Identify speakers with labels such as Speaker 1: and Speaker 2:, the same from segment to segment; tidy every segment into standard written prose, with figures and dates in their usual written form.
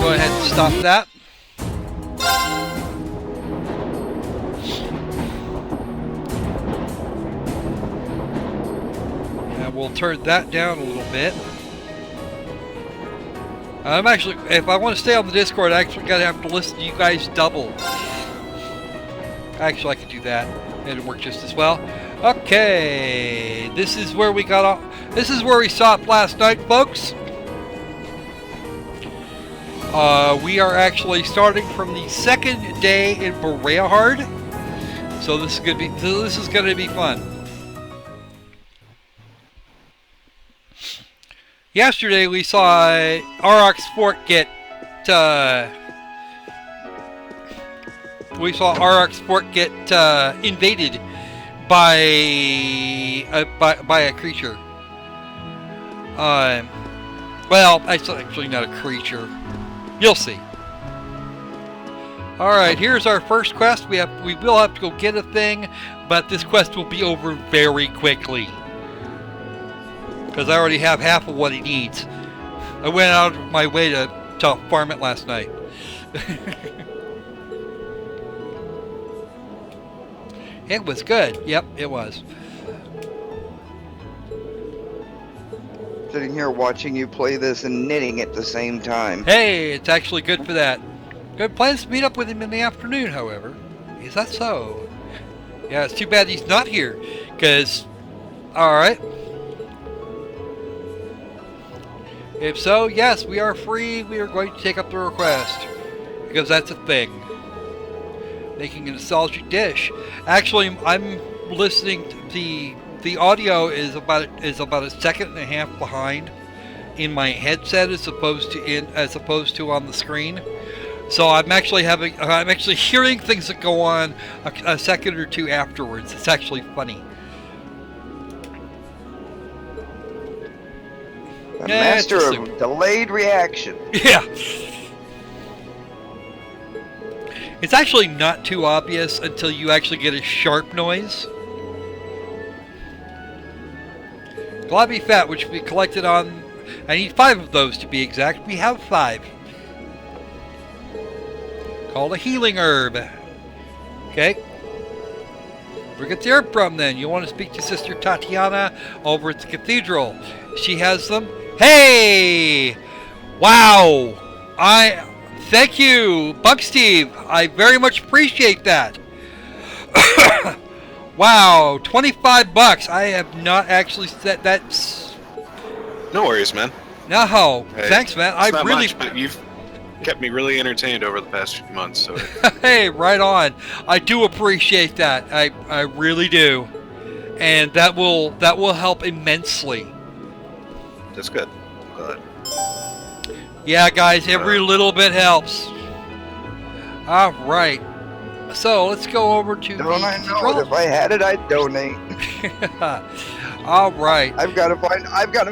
Speaker 1: go ahead and stop that. And we'll turn that down a little bit. I'm actually, if I want to stay on the Discord, I actually gotta have to listen to you guys double. Actually, I could do that. It'll work just as well. Okay, this is where we got off. This is where we stopped last night, folks. We are actually starting from the second day in Bereahard. So this is gonna be fun. Yesterday we saw Aurochs Fort get invaded by a creature. Well, it's actually not a creature. You'll see. Alright, here's our first quest. We will have to go get a thing, but this quest will be over very quickly. Because I already have half of what he needs. I went out of my way to farm it last night. It was good. Yep, it was.
Speaker 2: Sitting here watching you play this and knitting at the same time.
Speaker 1: Hey, it's actually good for that. Good plans to meet up with him in the afternoon, however. Is that so? Yeah, it's too bad he's not here. Because, alright. If so, yes, we are free. We are going to take up the request. Because that's a thing. Making a nostalgic dish. Actually, I'm listening to the audio is about a second and a half behind in my headset as opposed to on the screen. So I'm actually hearing things that go on a second or two afterwards. It's actually funny.
Speaker 2: A master of delayed reaction.
Speaker 1: Yeah. It's actually not too obvious until you actually get a sharp noise. Globby Fat, which we collected on... I need 5 of those to be exact. We have 5. Called a healing herb. Okay. Where get the herb from then? You want to speak to Sister Tatiana over at the cathedral. She has them. Hey! Wow! Thank you, Bug Steve. I very much appreciate that. Wow, 25 bucks. I have not actually said that's.
Speaker 3: No worries, man.
Speaker 1: No,
Speaker 3: hey,
Speaker 1: thanks, man. I
Speaker 3: not
Speaker 1: really.
Speaker 3: Much, but you've kept me really entertained over the past few months. So.
Speaker 1: Hey, right on. I do appreciate that. I really do, and that will help immensely.
Speaker 3: That's good. Glad.
Speaker 1: Yeah, guys, every little bit helps. All right. So let's go over to
Speaker 2: Don't
Speaker 1: the
Speaker 2: I know? If I had it, I'd donate.
Speaker 1: All right.
Speaker 2: I've got to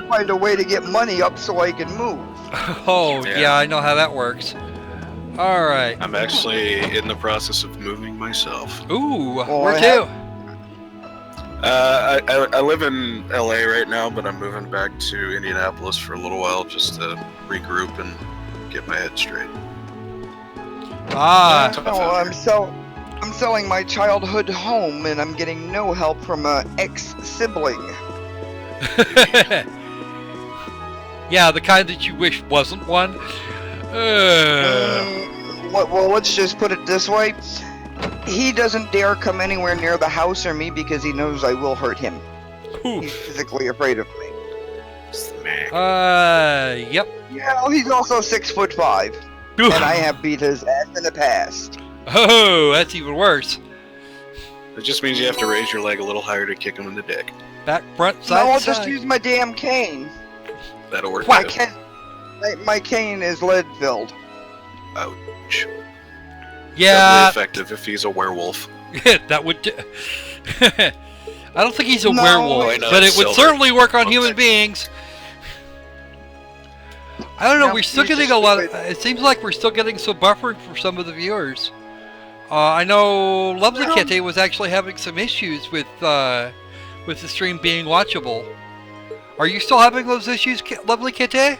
Speaker 2: find a way to get money up so I can move.
Speaker 1: Oh yeah, I know how that works. All right.
Speaker 3: I'm actually in the process of moving myself.
Speaker 1: Ooh, where to?
Speaker 3: I live in LA right now, but I'm moving back to Indianapolis for a little while just to regroup and get my head straight.
Speaker 1: Ah.
Speaker 2: No, I'm selling my childhood home, and I'm getting no help from an ex-sibling.
Speaker 1: Yeah, the kind that you wish wasn't one.
Speaker 2: Well, let's just put it this way. He doesn't dare come anywhere near the house or me because he knows I will hurt him.
Speaker 1: Oof.
Speaker 2: He's physically afraid of me.
Speaker 1: Yep.
Speaker 2: Yeah, he's also 6'5", and I have beat his ass in the past.
Speaker 1: Oh, that's even worse.
Speaker 3: It just means you have to raise your leg a little higher to kick him in the dick.
Speaker 1: Back, front, side,
Speaker 2: No, I'll
Speaker 1: side.
Speaker 2: just use my damn cane.
Speaker 3: That'll work.
Speaker 2: My cane is lead-filled.
Speaker 3: Ouch.
Speaker 1: Yeah.
Speaker 3: Doubly effective if he's a werewolf.
Speaker 1: That would. I don't think he's a
Speaker 2: No,
Speaker 1: werewolf, but it would certainly work on human beings. I don't know.
Speaker 2: No,
Speaker 1: we're still
Speaker 2: he's
Speaker 1: getting
Speaker 2: just
Speaker 1: a lot.
Speaker 2: stupid.
Speaker 1: It seems like we're still getting some buffering for some of the viewers. I know Lovely
Speaker 2: Well-
Speaker 1: Kitty was actually having some issues with the stream being watchable. Are you still having those issues, Lovely Kitty?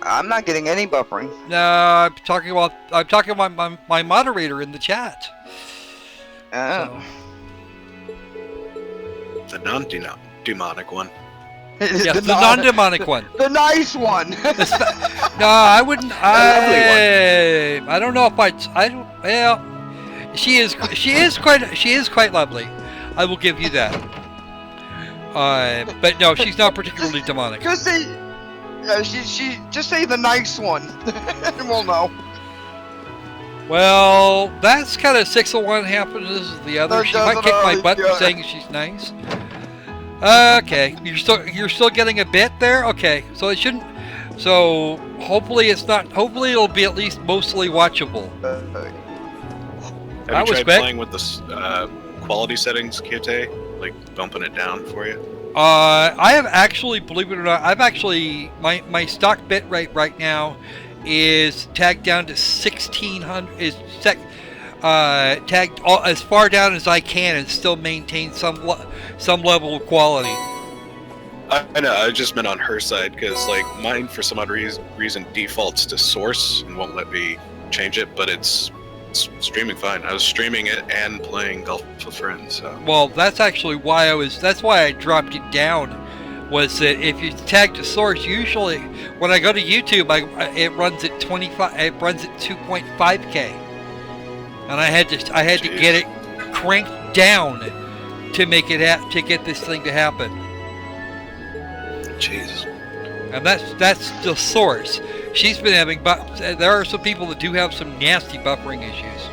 Speaker 2: I'm not getting any buffering.
Speaker 1: No, I'm talking about my moderator in the chat.
Speaker 2: Oh.
Speaker 3: The non-demonic one.
Speaker 1: Yes, the non-demonic one.
Speaker 2: The nice one.
Speaker 1: No, I wouldn't. I don't know if I don't. Well, she is quite lovely. I will give you that. But no, she's not particularly demonic.
Speaker 2: Just say, she just say the nice one, and we'll know.
Speaker 1: Well, that's kind of 6 of one happens as the other. She might kick my butt for saying she's nice. Okay, you're still getting a bit there. Okay, so it shouldn't. So hopefully it's not. Hopefully it'll be at least mostly watchable.
Speaker 3: Have you tried playing with the quality settings, Kyote? Like bumping it down for you?
Speaker 1: I have actually, believe it or not, I've actually my stock bit rate right now is tagged down to 1600. Is tagged as far down as I can and still maintain some level of quality.
Speaker 3: I know. I just meant on her side because like mine for some odd reason defaults to source and won't let me change it, but it's streaming fine. I was streaming it and playing golf with friends. So.
Speaker 1: Well, that's actually why that's why I dropped it down. Was that if you tag to source, usually when I go to YouTube, it runs at 25. It runs at 2.5K, and I had to get it cranked down to make it to get this thing to happen.
Speaker 3: Jesus.
Speaker 1: And that's the source. She's been having, but there are some people that do have some nasty buffering issues.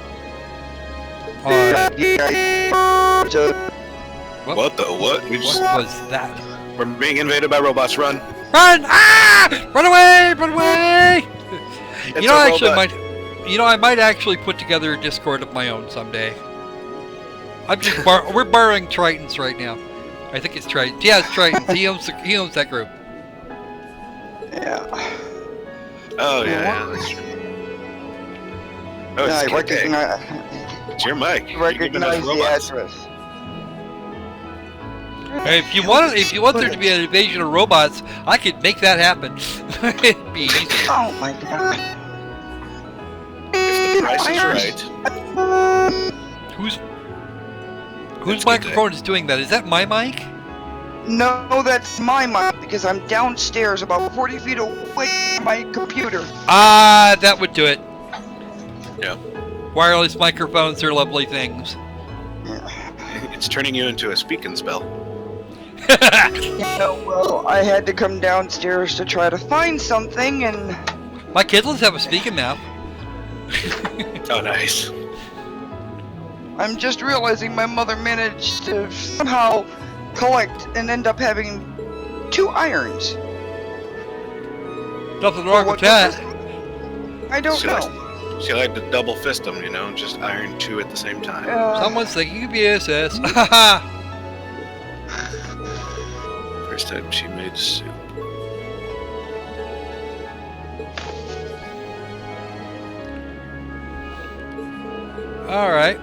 Speaker 3: What the what?
Speaker 1: What was that?
Speaker 3: We're being invaded by robots. Run!
Speaker 1: Run! Ah! Run away! Run away!
Speaker 3: It's a robot.
Speaker 1: I might actually put together a Discord of my own someday. I'm just we're borrowing Tritons right now. I think it's Tritons. Yeah, it's Tritons. He owns that group.
Speaker 2: Yeah.
Speaker 3: Oh yeah, that's true. Oh,
Speaker 2: Yeah,
Speaker 3: it's it's your mic.
Speaker 2: Recognize the address.
Speaker 1: If you want there to be an invasion of robots, I could make that happen. It'd be easy.
Speaker 2: Oh my god.
Speaker 3: If the price is right.
Speaker 1: Whose microphone is doing that? Is that my mic?
Speaker 2: No, that's my mic because I'm downstairs about 40 feet away from my computer.
Speaker 1: Ah, that would do it.
Speaker 3: Yeah.
Speaker 1: Wireless microphones are lovely things.
Speaker 3: It's turning you into a speaking spell.
Speaker 2: Yeah, well, I had to come downstairs to try to find something, and
Speaker 1: My kidlets have a speaking mouth.
Speaker 3: Oh, nice.
Speaker 2: I'm just realizing my mother managed to somehow collect and end up having 2 irons.
Speaker 1: Nothing wrong with that.
Speaker 2: I don't know.
Speaker 3: She liked to double fist them, you know, just iron 2 at the same time.
Speaker 1: Someone's thinking of BSS.
Speaker 3: First time she made soup.
Speaker 1: Alright.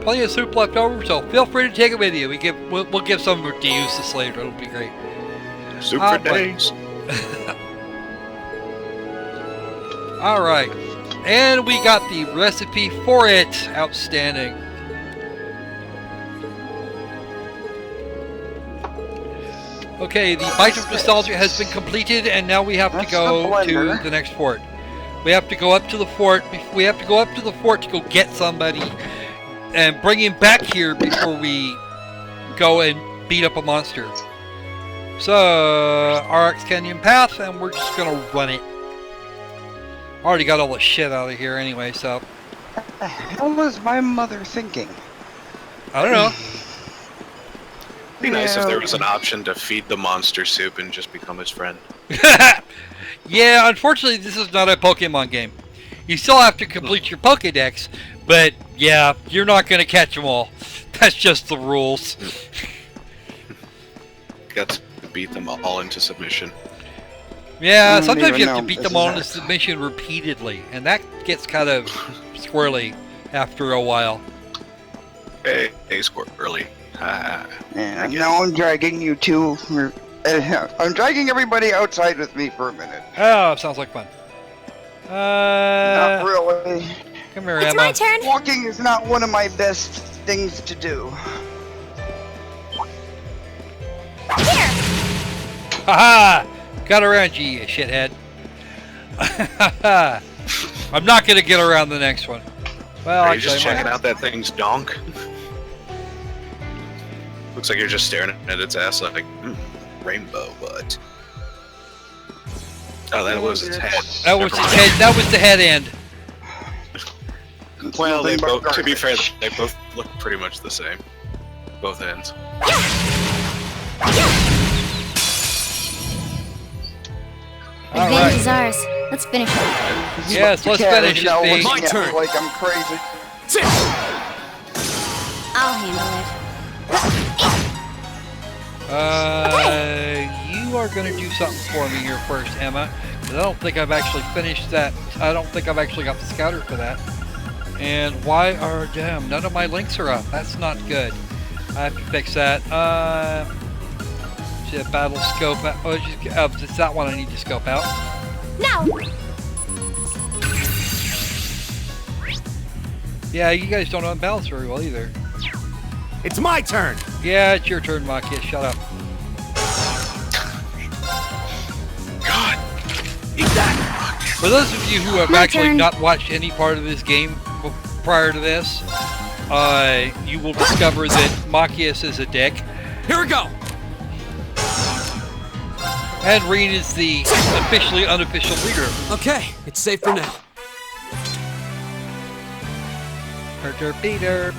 Speaker 1: Plenty of soup left over, so feel free to take it with you. We'll give some to use this later. It'll be great.
Speaker 3: Soup for days.
Speaker 1: Alright. And we got the recipe for it. Outstanding. Okay, the Bite of Nostalgia has been completed, and now we have to go to the next fort. We have to go up to the fort. We have to go up to the fort to go get somebody and bring him back here before we go and beat up a monster. So, RX Canyon Path, and we're just gonna run it. Already got all the shit out of here anyway, so.
Speaker 2: What the hell was my mother thinking?
Speaker 1: I don't know.
Speaker 3: It'd be nice if there was an option to feed the monster soup and just become its friend.
Speaker 1: Yeah, unfortunately, this is not a Pokemon game. You still have to complete your Pokedex, but yeah, you're not going to catch them all. That's just the rules.
Speaker 3: Got to beat them all into submission.
Speaker 1: Yeah, sometimes you have to beat them all into submission repeatedly, and that gets kind of squirrely after a while.
Speaker 3: Hey, Squirrely.
Speaker 2: Yeah, now I'm dragging you 2 I'm dragging everybody outside with me for a minute.
Speaker 1: Oh, sounds like fun.
Speaker 2: Not really.
Speaker 1: Come here,
Speaker 4: It's
Speaker 1: Emma.
Speaker 4: my turn.
Speaker 2: Walking is not one of my best things to do.
Speaker 4: Here.
Speaker 1: Haha! Got around you, you shithead. I'm not gonna get around the next one. Well,
Speaker 3: Are you
Speaker 1: actually,
Speaker 3: just
Speaker 1: I might.
Speaker 3: checking out that thing's donk? Looks like you're just staring at its ass like, rainbow butt. Oh, that was its head.
Speaker 1: That was his head. That was the head end.
Speaker 2: It's
Speaker 3: Well, they
Speaker 2: nothing but
Speaker 3: both, to be fair,
Speaker 2: garbage.
Speaker 3: they both look pretty much the same. Both ends.
Speaker 1: All
Speaker 4: Advantage is
Speaker 1: right.
Speaker 4: ours. Let's finish it.
Speaker 1: Yes, let's
Speaker 2: Cat
Speaker 1: finish
Speaker 2: is
Speaker 1: it,
Speaker 2: now
Speaker 1: Pete.
Speaker 2: looking at me like I'm crazy.
Speaker 4: I'll handle
Speaker 1: You are gonna do something for me here first, Emma. 'Cause I don't think I've actually finished that. I don't think I've actually got the scouter for that. And why are damn none of my links are up? That's not good. I have to fix that. See a battle scope. Oh, it's that one I need to scope out.
Speaker 4: it. Now.
Speaker 1: Yeah, you guys don't unbalance very well either.
Speaker 5: It's my turn.
Speaker 1: Yeah, it's your turn, Maki. Shut up.
Speaker 3: God!
Speaker 5: Eat that.
Speaker 1: For those of you who have
Speaker 4: My
Speaker 1: actually
Speaker 4: turn.
Speaker 1: not watched any part of this game prior to this, you will discover that Machias is a dick,
Speaker 5: Here we go.
Speaker 1: and Reen is the officially unofficial leader.
Speaker 5: Okay, it's safe for now.
Speaker 1: Herder Peter.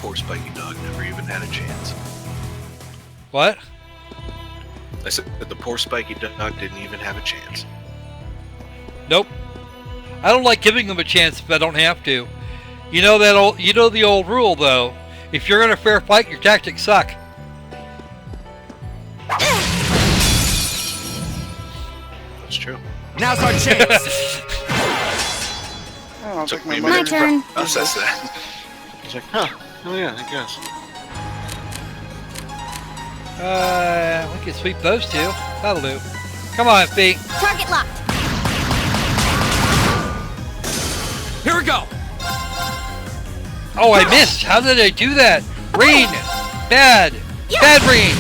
Speaker 3: Poor spiky dog never even had a chance.
Speaker 1: What?
Speaker 3: I said that the poor spiky dog didn't even have a chance.
Speaker 1: Nope. I don't like giving them a chance if I don't have to. You know that old. You know the old rule, though. If you're in a fair fight, your tactics suck.
Speaker 3: That's true.
Speaker 5: Now's our chance.
Speaker 2: I don't
Speaker 3: Took
Speaker 2: think
Speaker 3: me a
Speaker 2: my
Speaker 4: My
Speaker 3: minute
Speaker 2: mother-
Speaker 4: turn.
Speaker 3: to process that. I was like, huh, oh yeah, I guess.
Speaker 1: We can sweep those two. That'll do. Come on, Fee.
Speaker 4: Target locked.
Speaker 5: Here we go.
Speaker 1: Oh, I missed. How did I do that? Reen. Bad. Bad Reen.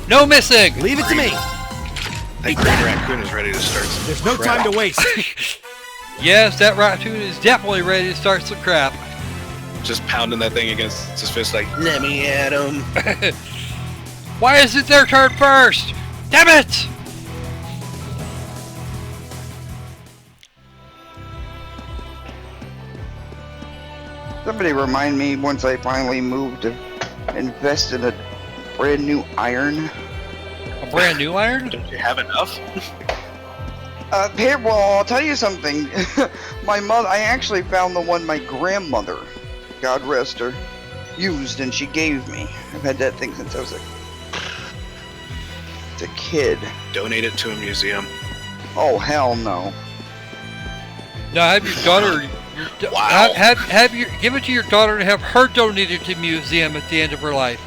Speaker 1: No missing.
Speaker 5: Leave it to me.
Speaker 3: I think Green Raccoon is ready to start some
Speaker 5: There's no
Speaker 3: crap.
Speaker 5: time to waste.
Speaker 1: Yes, that raccoon is definitely ready to start some crap.
Speaker 3: Just pounding that thing against his fist like, let me at him.
Speaker 1: Why is it their turn first? Damn it!
Speaker 2: Somebody remind me once I finally move to invest in a brand new iron.
Speaker 1: A brand new iron?
Speaker 3: Don't you have enough?
Speaker 2: Here, well, I'll tell you something. My mother, I actually found the one my grandmother, God rest her, used and she gave me. I've had that thing since I was a kid.
Speaker 3: Donate it to a museum.
Speaker 2: Oh, hell no.
Speaker 1: Now have your daughter.
Speaker 3: Wow.
Speaker 1: Have your give it to your daughter and have her donated to museum at the end of her life.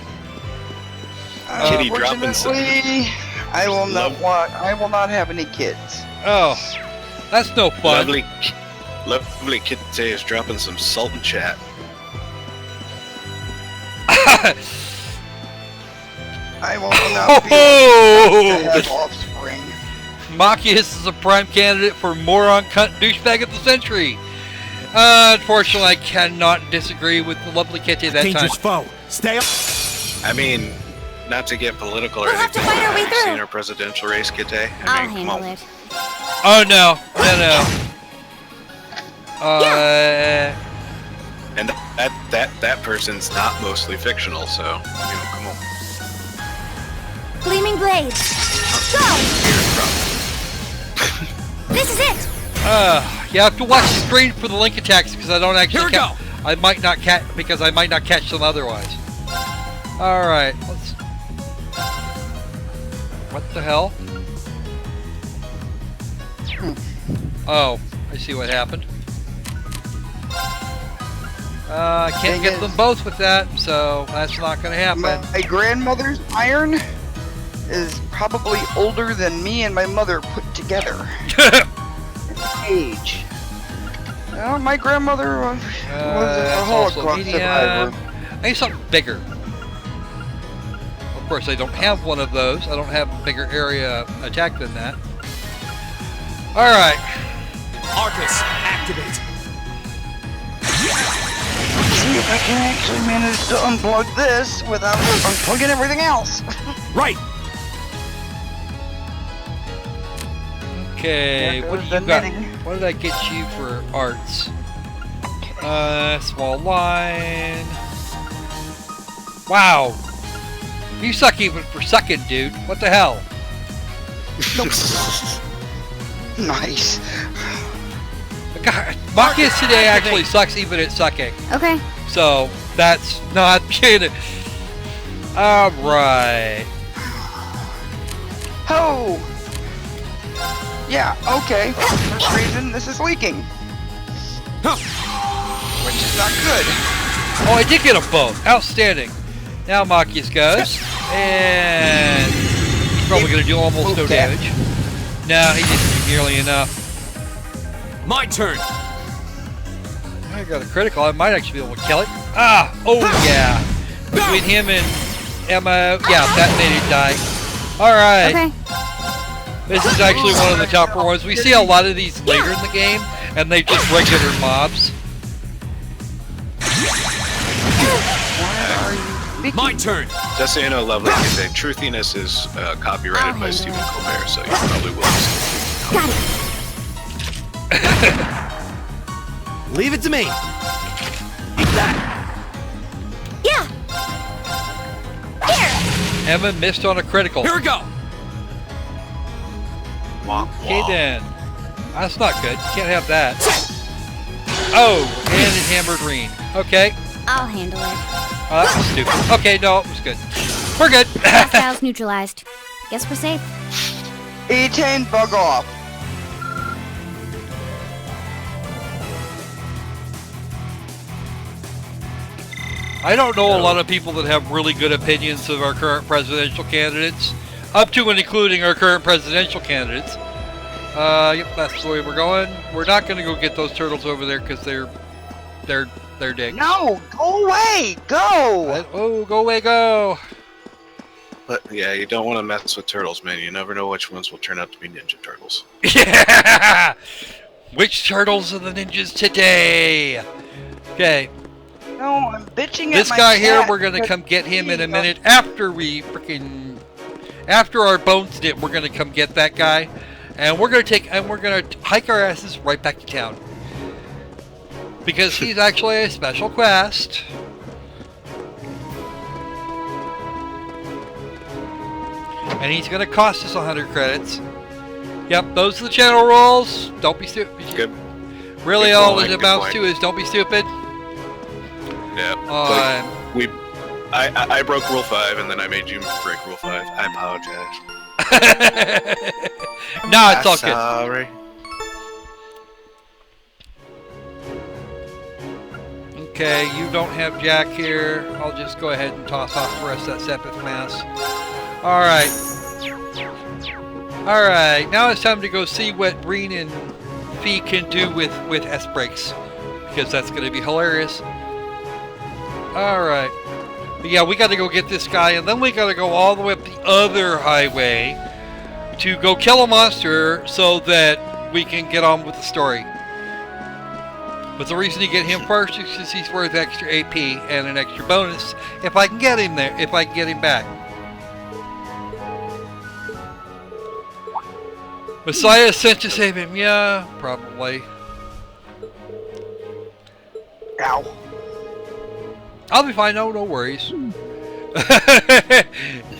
Speaker 3: Kitty dropping some-
Speaker 2: Unfortunately, I will not have any kids.
Speaker 1: Oh, that's no fun.
Speaker 3: Lovely Kitty is dropping some salt and chat.
Speaker 2: I will not be
Speaker 1: Oh!
Speaker 2: able to have offspring.
Speaker 1: Machias is a prime candidate for moron cunt douchebag of the century. Unfortunately, I cannot disagree with the lovely Kitty that time.
Speaker 5: Dangerous foe. Stay up.
Speaker 3: I mean, not to get political or
Speaker 4: We'll have to
Speaker 3: anything,
Speaker 4: fight our
Speaker 3: but
Speaker 4: way
Speaker 3: have you
Speaker 4: through.
Speaker 3: seen our presidential race, Kitty? I
Speaker 4: I'll
Speaker 3: mean, come
Speaker 4: handle
Speaker 3: on.
Speaker 4: it.
Speaker 1: Oh no, no.
Speaker 3: And that person's not mostly fictional, so come on.
Speaker 4: Gleaming blades. Go. This is it.
Speaker 1: You have to watch the screen for the link attacks because I don't actually.
Speaker 5: Here we go.
Speaker 1: I might not catch them otherwise. All right, let's. What the hell? Oh, I see what happened. I can't
Speaker 2: Thing
Speaker 1: get
Speaker 2: is-
Speaker 1: them both with that, so that's not going to happen.
Speaker 2: My grandmother's iron is probably older than me and my mother put together. In age. Well, my grandmother was a
Speaker 1: That's also
Speaker 2: Holocaust
Speaker 1: medium.
Speaker 2: survivor.
Speaker 1: I need something bigger. Of course, I don't have one of those. I don't have a bigger area attack than that. Alright.
Speaker 5: Arcus, activate.
Speaker 2: See if I can actually manage to unplug this without unplugging everything else.
Speaker 5: Right.
Speaker 1: Okay,
Speaker 2: There
Speaker 1: what do
Speaker 2: goes
Speaker 1: you
Speaker 2: the
Speaker 1: got?
Speaker 2: knitting.
Speaker 1: What did I get you for arts? Small line. Wow. You suck even for sucking, dude. What the hell?
Speaker 2: Nice.
Speaker 1: God, Machias today actually sucks even at sucking.
Speaker 4: Okay.
Speaker 1: So, that's not kidding. Alright.
Speaker 2: Oh! Yeah, okay. First reason, this is leaking. Which is not good.
Speaker 1: Oh, I did get them both. Outstanding. Now Machias goes. And he's probably going to do almost no
Speaker 2: Okay.
Speaker 1: damage. No, he didn't do nearly enough.
Speaker 5: My turn.
Speaker 1: I got a critical. I might actually be able to kill it. Ah! Oh, yeah. Between him and Emma. Yeah, that made it die. Alright.
Speaker 4: Okay.
Speaker 1: This is actually one of the tougher ones. We see a lot of these later in the game, and they just regular mobs.
Speaker 2: Why are you leaking?
Speaker 5: My turn.
Speaker 3: Just so you know, lovely, the truthiness is copyrighted by Stephen Colbert, so you probably will.
Speaker 4: Got it.
Speaker 5: Leave it to me. Eat that.
Speaker 4: Yeah. Here.
Speaker 1: Emma missed on a critical.
Speaker 5: Here we go.
Speaker 1: Okay then. That's not good. Can't have that. Oh, and it hammered Reen. Okay.
Speaker 4: I'll handle it.
Speaker 1: Oh, that was stupid. Okay, no, it was good. We're good.
Speaker 4: Hostiles neutralized. Guess we're safe.
Speaker 2: E10, bug off.
Speaker 1: I don't know a lot of people that have really good opinions of our current presidential candidates, up to and including our current presidential candidates. Yep, that's the way we're going. We're not going to go get those turtles over there because they're dicks.
Speaker 2: No, go away, go.
Speaker 1: Oh, go away, go!
Speaker 3: But yeah, you don't want to mess with turtles, man. You never know which ones will turn out to be Ninja Turtles.
Speaker 1: Yeah! Which turtles are the ninjas today? Okay,
Speaker 2: No, I'm bitching
Speaker 1: this
Speaker 2: at my
Speaker 1: guy here,
Speaker 2: cat
Speaker 1: we're gonna
Speaker 2: because
Speaker 1: come get him in a
Speaker 2: he-
Speaker 1: minute after after our bones dip. We're gonna come get that guy, and we're gonna hike our asses right back to town because he's actually a special quest. And he's gonna cost us 100 credits. Yep, those are the channel rules. Don't be stupid.
Speaker 3: Good.
Speaker 1: Really,
Speaker 3: Good
Speaker 1: all
Speaker 3: point,
Speaker 1: it
Speaker 3: good
Speaker 1: amounts
Speaker 3: point.
Speaker 1: to is don't be stupid.
Speaker 3: Yeah. I broke Rule 5, and then I made you break Rule 5. I apologize.
Speaker 1: No, it's all good.
Speaker 3: Sorry.
Speaker 1: Okay, you don't have Jack here. I'll just go ahead and toss off the rest of that Sepith mass. Alright. Alright, now it's time to go see what Reen and Fee can do with S-Breaks. Because that's going to be hilarious. Alright. But yeah, we got to go get this guy, and then we got to go all the way up the other highway to go kill a monster so that we can get on with the story. But the reason you get him first is because he's worth extra AP and an extra bonus if I can get him there, if I can get him back. Messiah sent to save him. Yeah, probably.
Speaker 2: Ow.
Speaker 1: I'll be fine. No worries.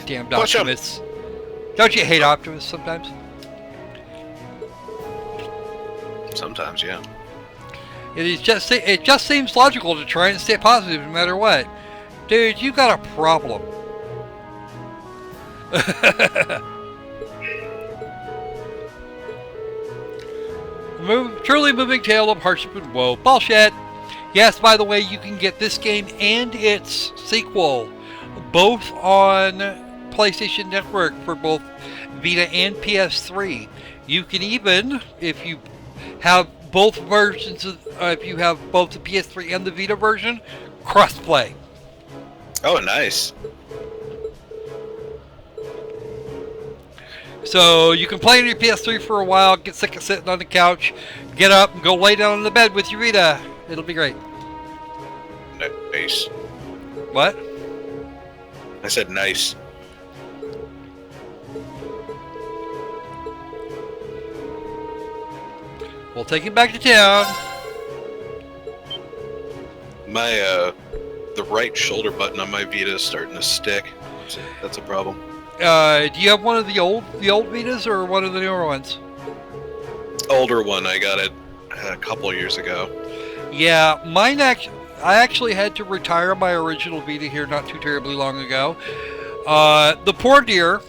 Speaker 1: Damn
Speaker 3: Push him.
Speaker 1: Optimists. Don't you hate Optimists sometimes?
Speaker 3: Sometimes, yeah.
Speaker 1: It just seems logical to try and stay positive no matter what. Dude, you got a problem. Truly moving tale of hardship and woe. Bullshit. Yes, by the way, you can get this game and its sequel both on PlayStation Network for both Vita and PS3. You can even, if you have both versions, if you have both the PS3 and the Vita version, cross-play.
Speaker 3: Oh, nice.
Speaker 1: So you can play on your PS3 for a while, get sick of sitting on the couch, get up and go lay down in the bed with your Vita. It'll be great.
Speaker 3: Nice.
Speaker 1: What?
Speaker 3: I said nice.
Speaker 1: We'll take him back to town.
Speaker 3: My, the right shoulder button on my Vita is starting to stick. So that's a problem.
Speaker 1: Do you have one of the old Vitas or one of the newer ones?
Speaker 3: Older one, I got it a couple of years ago.
Speaker 1: Yeah, I actually had to retire my original Vita here not too terribly long ago. The poor dear,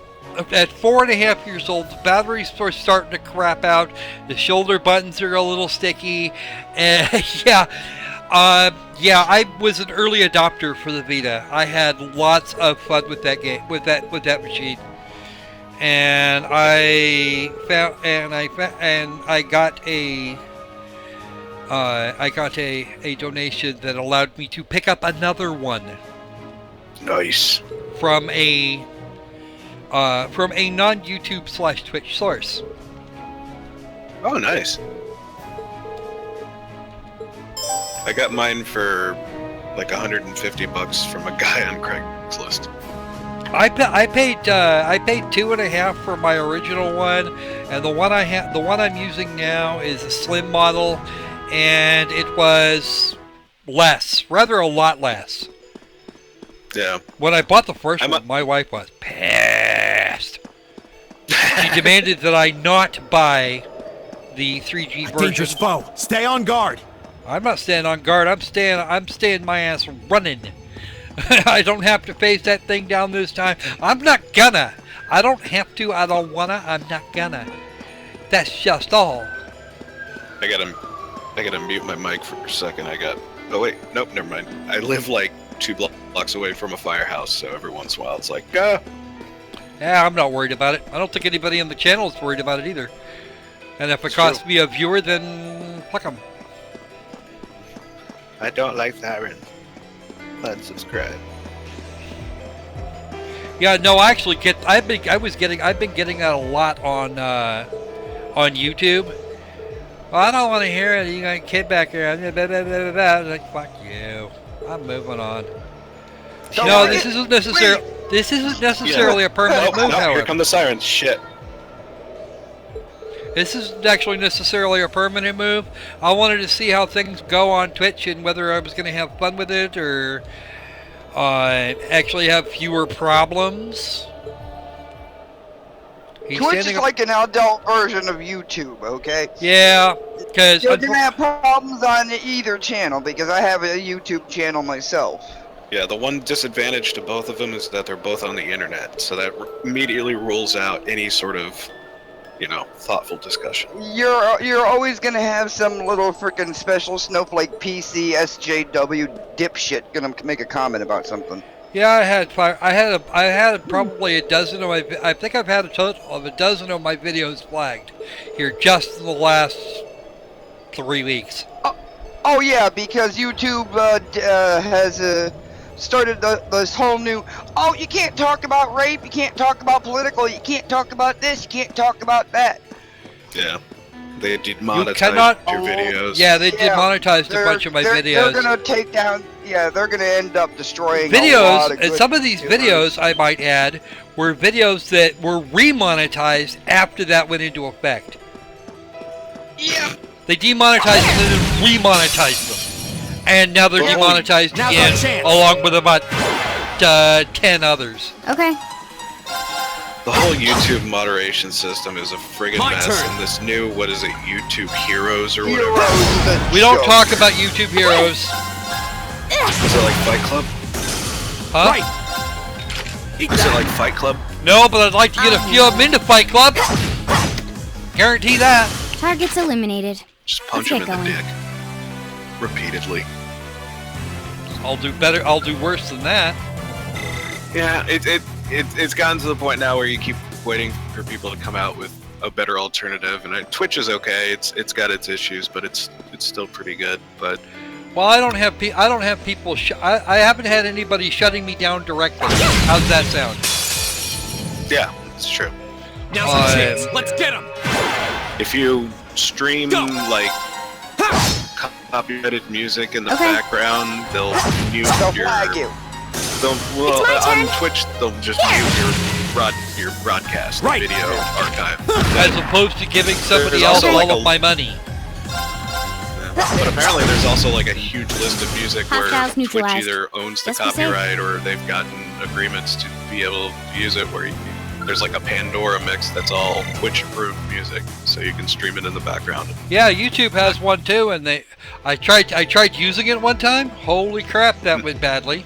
Speaker 1: at 4.5 years old, the batteries are starting to crap out. The shoulder buttons are a little sticky, and yeah, I was an early adopter for the Vita. I had lots of fun with that game, with that machine, and I got a donation that allowed me to pick up another one.
Speaker 3: Nice.
Speaker 1: From a non-YouTube / Twitch source.
Speaker 3: Oh, nice. I got mine for like $150 from a guy on Craigslist.
Speaker 1: I paid $2.50 for my original one, and the one I'm using now is a slim model, and it was less, rather a lot less.
Speaker 3: Yeah.
Speaker 1: When I bought the first one, my wife was pissed. She demanded that I not buy the 3G version.
Speaker 5: Dangerous foe. Stay on guard.
Speaker 1: I'm not staying on guard. I'm staying my ass running. I don't have to face that thing down this time. I'm not gonna. I don't have to. I don't wanna. I'm not gonna. That's just all.
Speaker 3: I gotta mute my mic for a second. Oh wait, nope, never mind. I live like 2 blocks away from a firehouse, so every once in a while it's like,
Speaker 1: Yeah, I'm not worried about it. I don't think anybody on the channel is worried about it either. And if it costs me a viewer, then fuck them.
Speaker 3: I don't like sirens. Unsubscribe.
Speaker 1: Yeah, no, I actually I've been getting that a lot on YouTube. Well, I don't want to hear it. You got a kid back here. Blah, blah, blah, blah, blah. Like, fuck you. I'm moving on. No, this isn't necessarily. This isn't necessarily a permanent move, however.
Speaker 3: Here come the sirens. Shit.
Speaker 1: This isn't actually necessarily a permanent move. I wanted to see how things go on Twitch and whether I was going to have fun with it or actually have fewer problems.
Speaker 2: Twitch is like an adult version of YouTube, okay?
Speaker 1: Yeah, because
Speaker 2: you're gonna have problems on either channel because I have a YouTube channel myself.
Speaker 3: Yeah, the one disadvantage to both of them is that they're both on the internet, so that immediately rules out any sort of, thoughtful discussion.
Speaker 2: You're always gonna have some little freaking special snowflake PC SJW dipshit gonna make a comment about something.
Speaker 1: Yeah, I had probably a dozen of my. I think I've had a total of a dozen of my videos flagged here just in the last 3 weeks.
Speaker 2: Oh yeah, because YouTube has started this whole new. Oh, you can't talk about rape. You can't talk about political. You can't talk about this. You can't talk about that.
Speaker 3: Yeah. They demonetized your videos.
Speaker 1: Yeah, they demonetized a bunch of my videos.
Speaker 2: They're gonna take down. Yeah, they're gonna end up destroying
Speaker 1: videos.
Speaker 2: A lot of
Speaker 1: and some of these videos, I might add, were videos that were remonetized after that went into effect.
Speaker 2: Yeah.
Speaker 1: They demonetized and then remonetized them, and now they're demonetized again, along with about 10 others.
Speaker 4: Okay.
Speaker 3: The whole YouTube moderation system is a friggin' mess, and this new, what is it, YouTube Heroes or whatever?
Speaker 1: We don't talk about YouTube Heroes.
Speaker 3: Is it like Fight Club?
Speaker 1: Huh?
Speaker 3: Right. Is it like Fight Club?
Speaker 1: No, but I'd like to get a few of them into Fight Club. Guarantee that.
Speaker 4: Targets eliminated.
Speaker 3: Just punch him in the dick. Repeatedly.
Speaker 1: I'll do better. I'll do worse than that.
Speaker 3: Yeah, it's gotten to the point now where you keep waiting for people to come out with a better alternative, and Twitch is okay. It's got its issues, but it's still pretty good. But
Speaker 1: Well, I don't have people. I haven't had anybody shutting me down directly. How's that sound?
Speaker 3: yeah, it's true.
Speaker 5: Now's the chance. Let's get him.
Speaker 3: If you stream like copyrighted music in the
Speaker 4: Okay.
Speaker 3: background, they'll mute
Speaker 2: They'll
Speaker 3: your.
Speaker 2: flag you.
Speaker 3: Well,
Speaker 4: my
Speaker 3: on
Speaker 4: turn.
Speaker 3: Twitch, they'll just mute your broadcast
Speaker 5: Right.
Speaker 3: video archive.
Speaker 1: As opposed to giving somebody
Speaker 3: There's
Speaker 1: else
Speaker 3: also,
Speaker 1: all
Speaker 3: like,
Speaker 1: of
Speaker 3: a-
Speaker 1: my money.
Speaker 3: But apparently, there's also like a huge list of music where
Speaker 4: Hostiles
Speaker 3: Twitch
Speaker 4: neutralized.
Speaker 3: either owns the
Speaker 4: Guess we're safe.
Speaker 3: copyright or they've gotten agreements to be able to use it. Where there's like a Pandora mix that's all Twitch-approved music, so you can stream it in the background.
Speaker 1: Yeah, YouTube has one too, and I tried using it one time. Holy crap, that went badly.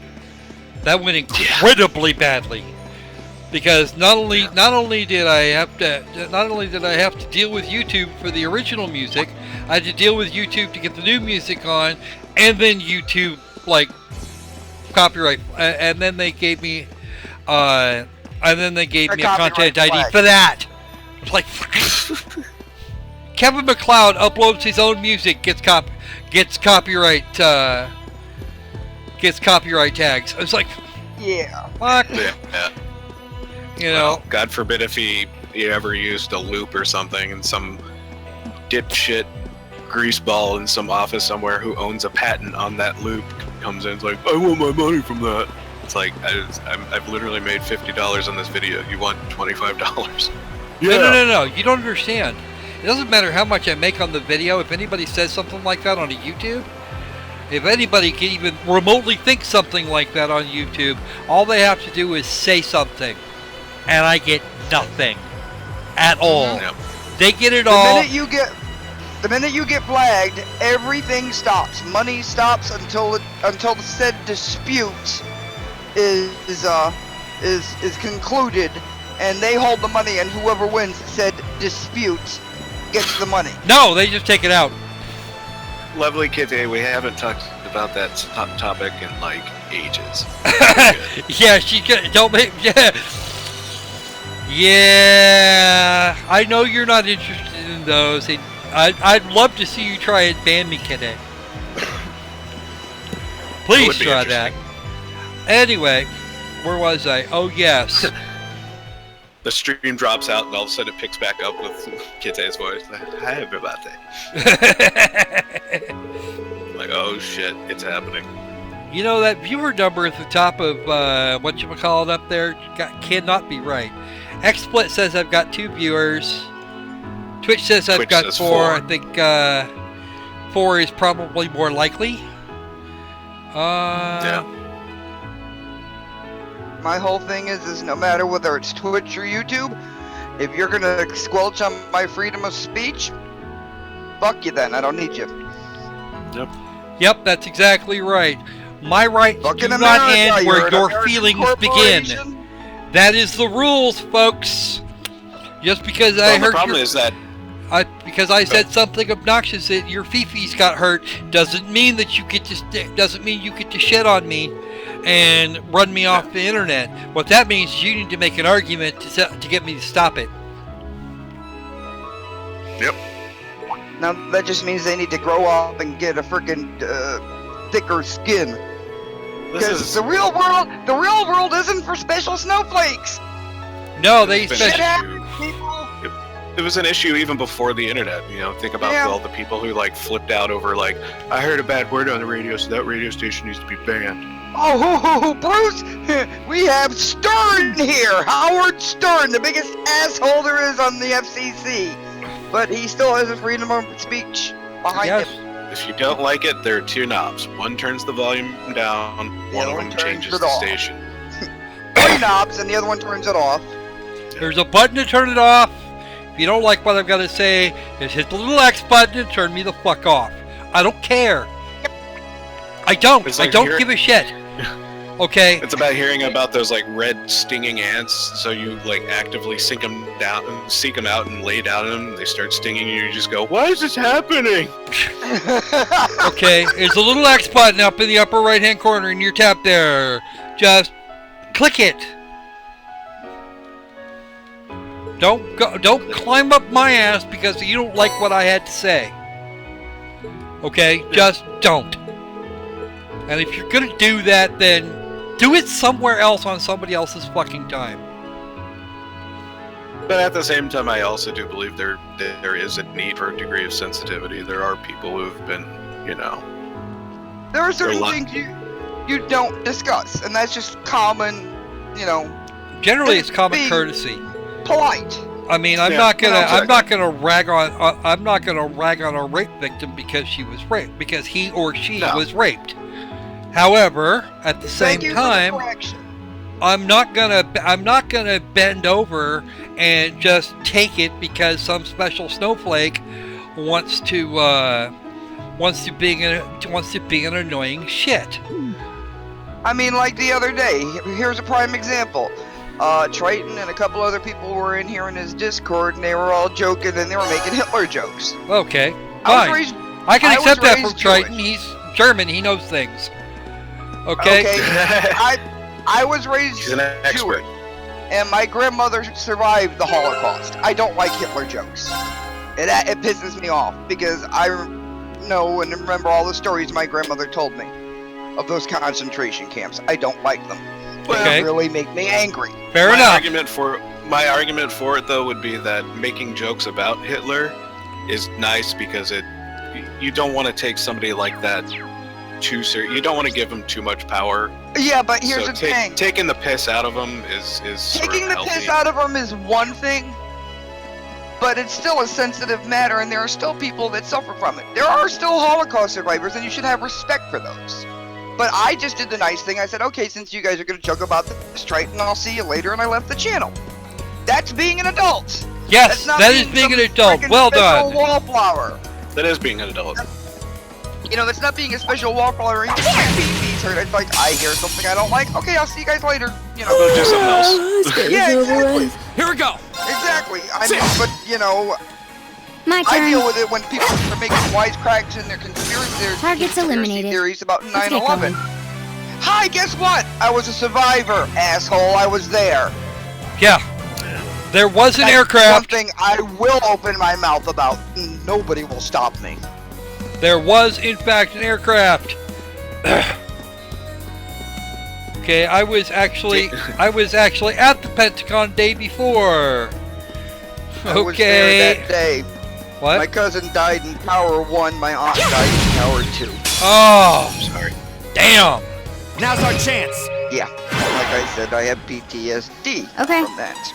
Speaker 1: That went incredibly badly. Because not only did I have to deal with YouTube for the original music, I had to deal with YouTube to get the new music on, and then YouTube like copyright, and then they gave me a content ID
Speaker 2: flag.
Speaker 1: for that. It's like Kevin MacLeod uploads his own music, gets copyright tags. It's like
Speaker 2: Yeah.
Speaker 1: fuck,
Speaker 3: Yeah.
Speaker 1: you know.
Speaker 3: Well, God forbid if he ever used a loop or something, and some dipshit greaseball in some office somewhere who owns a patent on that loop comes in, it's like, I want my money from that. It's like, I've literally made $50 on this video. You want $25?
Speaker 1: No. You don't understand. It doesn't matter how much I make on the video. If anybody says something like that on a YouTube, if anybody can even remotely think something like that on YouTube, all they have to do is say something, and I get nothing at all.
Speaker 3: Yep.
Speaker 1: They get it
Speaker 2: The
Speaker 1: all.
Speaker 2: minute you get flagged, everything stops. Money stops until the said dispute is concluded, and they hold the money, and whoever wins said dispute gets the money.
Speaker 1: No, they just take it out.
Speaker 3: Lovely Kitty, we haven't talked about that topic in like ages.
Speaker 1: Yeah, don't make. Yeah, I know you're not interested in those. And I'd love to see you try and ban me, Kitty. Please
Speaker 3: would be
Speaker 1: try that. Anyway, where was I? Oh yes.
Speaker 3: The stream drops out and all of a sudden it picks back up with Kitty's voice. Hi everybody. Like, oh shit, it's happening.
Speaker 1: You know that viewer number at the top of whatchamacallit up there cannot be right. XSplit says I've got 2 viewers. Twitch says I've got
Speaker 3: says
Speaker 1: 4.
Speaker 3: 4.
Speaker 1: I think 4 is probably more likely.
Speaker 3: Yeah.
Speaker 2: My whole thing is no matter whether it's Twitch or YouTube, if you're gonna squelch on my freedom of speech, fuck you then. I don't need you.
Speaker 1: Yep, that's exactly right. My rights
Speaker 2: Fucking
Speaker 1: do
Speaker 2: America,
Speaker 1: not end
Speaker 2: you're
Speaker 1: where
Speaker 2: an
Speaker 1: your
Speaker 2: American
Speaker 1: feelings begin.
Speaker 2: corporation.
Speaker 1: That is the rules, folks. Just because
Speaker 3: Well,
Speaker 1: I
Speaker 3: the
Speaker 1: heard
Speaker 3: problem is that
Speaker 1: because I said something obnoxious that your fifis got hurt doesn't mean that you get to shit on me and run me off the internet. What that means is you need to make an argument to get me to stop it.
Speaker 3: Yep.
Speaker 2: Now that just means they need to grow up and get a freaking thicker skin.
Speaker 3: This
Speaker 2: Because
Speaker 3: is
Speaker 2: the real world isn't for special snowflakes.
Speaker 1: No, they
Speaker 3: Shit
Speaker 2: Shit
Speaker 1: especially.
Speaker 2: happens, people.
Speaker 3: it was an issue even before the internet. You know, think about
Speaker 2: Yeah.
Speaker 3: all the people who like flipped out over like, I heard a bad word on the radio, so that radio station needs to be banned.
Speaker 2: Oh, Bruce, we have Stern here. Howard Stern, the biggest asshole there is on the FCC. But he still has a freedom of speech behind
Speaker 1: Yes.
Speaker 2: him.
Speaker 3: If you don't like it, there are 2 knobs. One turns the volume down, one
Speaker 2: other
Speaker 3: of
Speaker 2: one
Speaker 3: them
Speaker 2: turns
Speaker 3: changes
Speaker 2: it
Speaker 3: the
Speaker 2: off.
Speaker 3: station.
Speaker 2: 3 knobs, and the other one turns it off.
Speaker 1: There's a button to turn it off. If you don't like what I've got to say, just hit the little X button and turn me the fuck off. I don't care. I don't
Speaker 3: It's like
Speaker 1: give
Speaker 3: you're-
Speaker 1: a shit. Okay.
Speaker 3: It's about hearing about those like red stinging ants. So you like actively seek them out and lay down on them. They start stinging you. You just go, "Why is this happening?"
Speaker 1: Okay, there's a little X button up in the upper right-hand corner in your tab there. Just click it. Don't climb up my ass because you don't like what I had to say. Okay, just don't. And if you're gonna do that, then do it somewhere else on somebody else's fucking time.
Speaker 3: But at the same time, I also do believe there is a need for a degree of sensitivity. There are people who've been, you know.
Speaker 2: There are certain things you don't discuss, and that's just common, you know.
Speaker 1: Generally, it's common courtesy.
Speaker 2: Polite.
Speaker 1: I mean, I'm not gonna rag on a rape victim because she was raped, because he or she was raped. However, at the same time, I'm not gonna bend over and just take it because some special snowflake wants to be an annoying shit.
Speaker 2: I mean, like the other day, here's a prime example. Triton and a couple other people were in here in his Discord, and they were all joking, and they were making Hitler jokes.
Speaker 1: Okay, fine. I can accept that from Triton. He's German. He knows things. Okay.
Speaker 2: I was raised Jewish, and my grandmother survived the Holocaust. I don't like Hitler jokes. It pisses me off because I know and remember all the stories my grandmother told me of those concentration camps. I don't like them. They really make me angry.
Speaker 1: Fair enough.
Speaker 3: My argument for it though would be that making jokes about Hitler is nice because you don't want to take somebody like that too serious. You don't want to give him too much power.
Speaker 2: Yeah, but here's the thing.
Speaker 3: Taking the piss out of him is
Speaker 2: taking the piss out of him is one thing, but it's still a sensitive matter, and there are still people that suffer from it. There are still Holocaust survivors, and you should have respect for those. But I just did the nice thing. I said, okay, since you guys are going to joke about this, Triton, I'll see you later, and I left the channel. That's being an adult.
Speaker 1: Yes, that is being an adult. Well done.
Speaker 2: Wallflower.
Speaker 3: That is being an adult.
Speaker 2: You know, that's not being a special wallflower. It's like, I hear something I don't like. Okay, I'll see you guys later. You know,
Speaker 3: go do something else.
Speaker 2: Yeah, exactly.
Speaker 5: Here we go.
Speaker 2: Exactly. I mean, but you know,
Speaker 4: My turn.
Speaker 2: I deal with it when people are making wisecracks and their
Speaker 4: Targets eliminated.
Speaker 2: theories about
Speaker 4: Let's get
Speaker 2: 9/11.
Speaker 4: going.
Speaker 2: Hi, guess what? I was a survivor, asshole. I was there.
Speaker 1: Yeah. There was an
Speaker 2: That's
Speaker 1: aircraft.
Speaker 2: One thing I will open my mouth about. Nobody will stop me.
Speaker 1: There was, in fact, an aircraft. Okay, I was actually at the Pentagon day before.
Speaker 2: I was there that day.
Speaker 1: What?
Speaker 2: My cousin died in Tower 1. My aunt died in Tower 2.
Speaker 1: Oh,
Speaker 3: Sorry.
Speaker 1: damn.
Speaker 5: Now's our chance.
Speaker 2: Yeah, like I said, I have PTSD
Speaker 4: Okay.
Speaker 2: from that.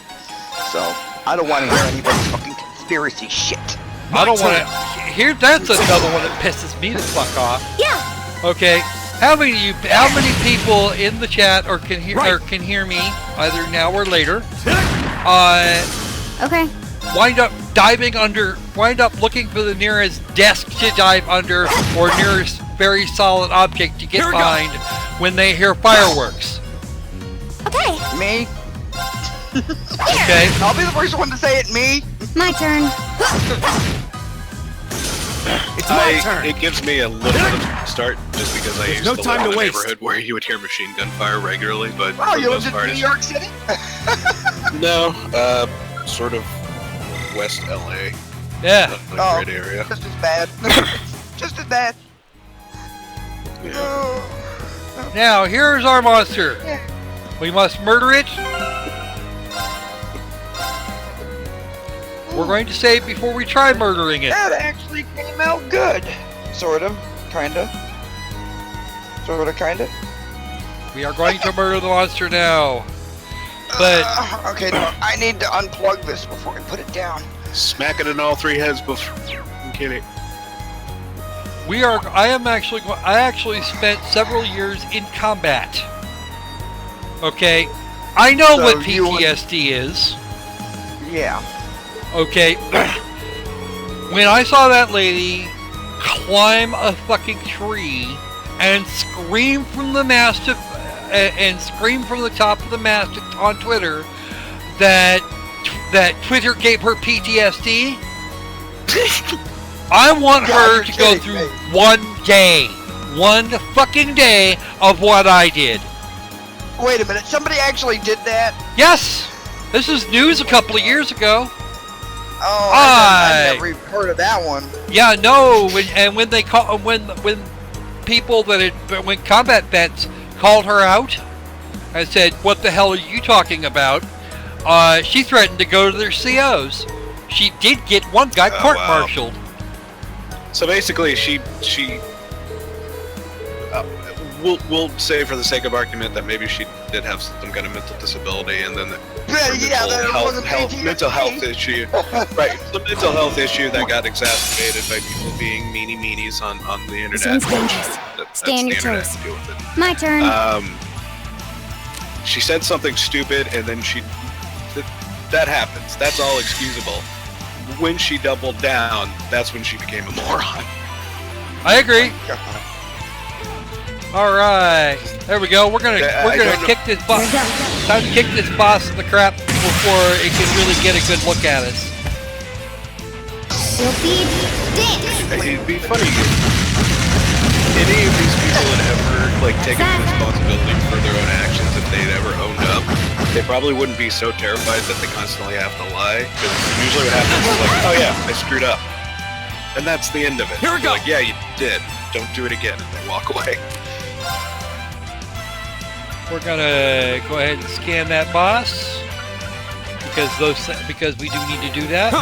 Speaker 2: So, I don't want to hear anybody's fucking conspiracy shit.
Speaker 1: I don't want to. Here, that's another one that pisses me the fuck off.
Speaker 4: Yeah.
Speaker 1: Okay, how many people in the chat or can hear me either now or later?
Speaker 4: Okay.
Speaker 1: Wind up looking for the nearest desk to dive under or nearest very solid object to get behind when they hear fireworks.
Speaker 4: Okay.
Speaker 2: Me?
Speaker 1: Okay.
Speaker 2: I'll be the first one to say it, me.
Speaker 4: My turn.
Speaker 5: It's my turn.
Speaker 3: It gives me a little bit of start just because I used to live in a
Speaker 5: waste.
Speaker 3: neighborhood where you would hear machine gun fire regularly, but
Speaker 2: Oh,
Speaker 3: for
Speaker 2: you
Speaker 3: the
Speaker 2: lived
Speaker 3: most
Speaker 2: in
Speaker 3: part,
Speaker 2: New York City?
Speaker 3: no, sort of West LA.
Speaker 1: Yeah.
Speaker 3: Not a great area.
Speaker 2: Just as bad. Just as bad.
Speaker 3: Yeah.
Speaker 1: Now, here's our monster. We must murder it. We're going to save before we try murdering it.
Speaker 2: That actually came out good. Sort of. Kinda. Sort of, kinda.
Speaker 1: We are going to murder the monster now. But
Speaker 2: okay, no, I need to unplug this before I put it down.
Speaker 3: Smack it in all three heads before. I'm kidding.
Speaker 1: I actually spent several years in combat. Okay, I know
Speaker 2: So
Speaker 1: what
Speaker 2: you
Speaker 1: PTSD is.
Speaker 2: Yeah.
Speaker 1: Okay, when I saw that lady climb a fucking tree and scream from the mast and scream from the top of the mast on Twitter that Twitter gave her PTSD. I want her to go through one fucking day of what I did.
Speaker 2: Wait a minute, somebody actually did that?
Speaker 1: Yes, this was news a couple of years ago.
Speaker 2: Oh, I never even heard of that one.
Speaker 1: Yeah, no, when combat vets called her out and said, "What the hell are you talking about?" She threatened to go to their COs. She did get one guy court-martialed.
Speaker 3: So basically, we'll say for the sake of argument that maybe she did have some kind of mental disability, and then mental health issue, right? The mental health issue that got exacerbated by people being meanies on the internet.
Speaker 4: This one's dangerous. Stay on your toes. My turn.
Speaker 3: She said something stupid, and then that happens. That's all excusable. When she doubled down, that's when she became a moron.
Speaker 1: I agree. All right, there we go. We're gonna kick this boss. Time to kick this boss in the crap before it can really get a good look at us.
Speaker 4: Filthy dicks.
Speaker 3: It'd be funny if any of these people had ever taken responsibility for their own actions. If they'd ever owned up, they probably wouldn't be so terrified that they constantly have to lie. Because usually what happens is oh yeah, I screwed up, and that's the end of it.
Speaker 5: Here we go.
Speaker 3: Yeah, you did. Don't do it again, and they walk away.
Speaker 1: We're gonna go ahead and scan that boss because we do need to do that.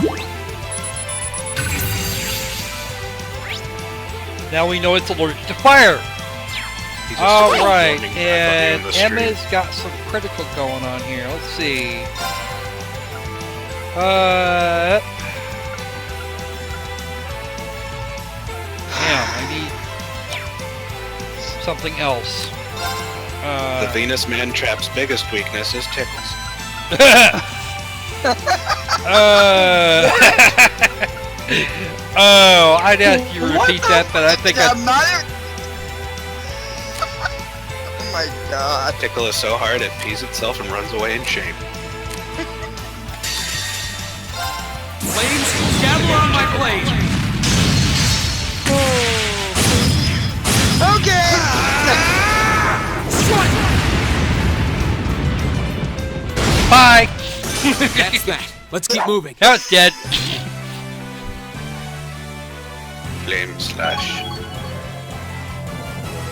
Speaker 1: Now we know it's allergic to fire. All right, and Emma's got some critical going on here. Let's see. Damn, I need something else.
Speaker 3: The Venus man trap's biggest weakness is tickles.
Speaker 1: Oh, I'd ask you to repeat that, but I think
Speaker 2: Oh my god.
Speaker 3: Tickle is so hard it pees itself and runs away in shame.
Speaker 5: Flames, gather on my blade.
Speaker 2: Okay!
Speaker 1: Bye.
Speaker 5: That's that. Let's keep moving.
Speaker 1: Now it's dead.
Speaker 3: Flame slash.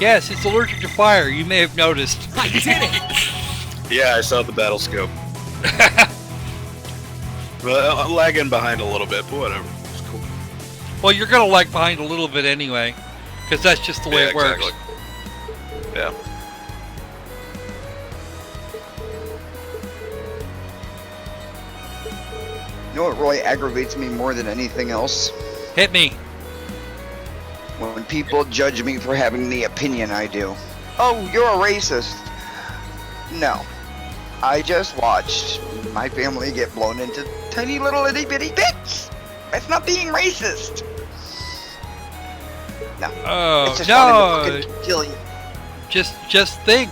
Speaker 1: Yes, it's allergic to fire. You may have noticed.
Speaker 5: I did it.
Speaker 3: Yeah, I saw the battle scope. Well, I'm lagging behind a little bit, but whatever. It's cool.
Speaker 1: Well, you're gonna lag behind a little bit anyway, because that's just the way it works.
Speaker 3: Exactly. Yeah.
Speaker 2: You know what really aggravates me more than anything else?
Speaker 1: Hit me.
Speaker 2: When people judge me for having the opinion I do. Oh, you're a racist. No. I just watched my family get blown into tiny little itty bitty bits. That's not being racist. No.
Speaker 1: Oh,
Speaker 2: it's just
Speaker 1: no.
Speaker 2: wanting to fucking kill you.
Speaker 1: Just think.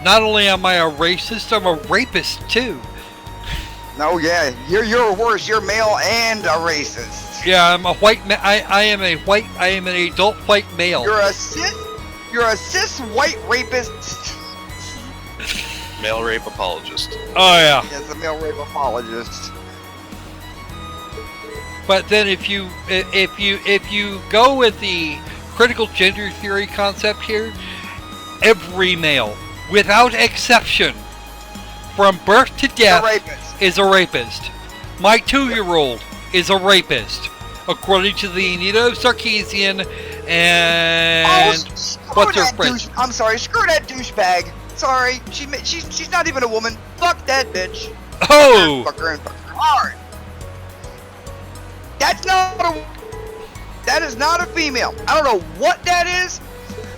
Speaker 1: Not only am I a racist, I'm a rapist too.
Speaker 2: No, yeah, you're worse. You're male and a racist.
Speaker 1: Yeah, I'm a white. I am an adult white male.
Speaker 2: You're a cis white rapist.
Speaker 3: Male rape apologist.
Speaker 1: Oh yeah.
Speaker 2: Yes, a male rape apologist.
Speaker 1: But then if you go with the critical gender theory concept here, every male, without exception, from birth to death, is a rapist. My 2-year-old is a rapist, according to the Anita Sarkeesian and what's her friend?
Speaker 2: I'm sorry, screw that douchebag. Sorry, she's not even a woman. Fuck that bitch.
Speaker 1: Oh.
Speaker 2: Fuck her and fuck her hard. That is not a female. I don't know what that is,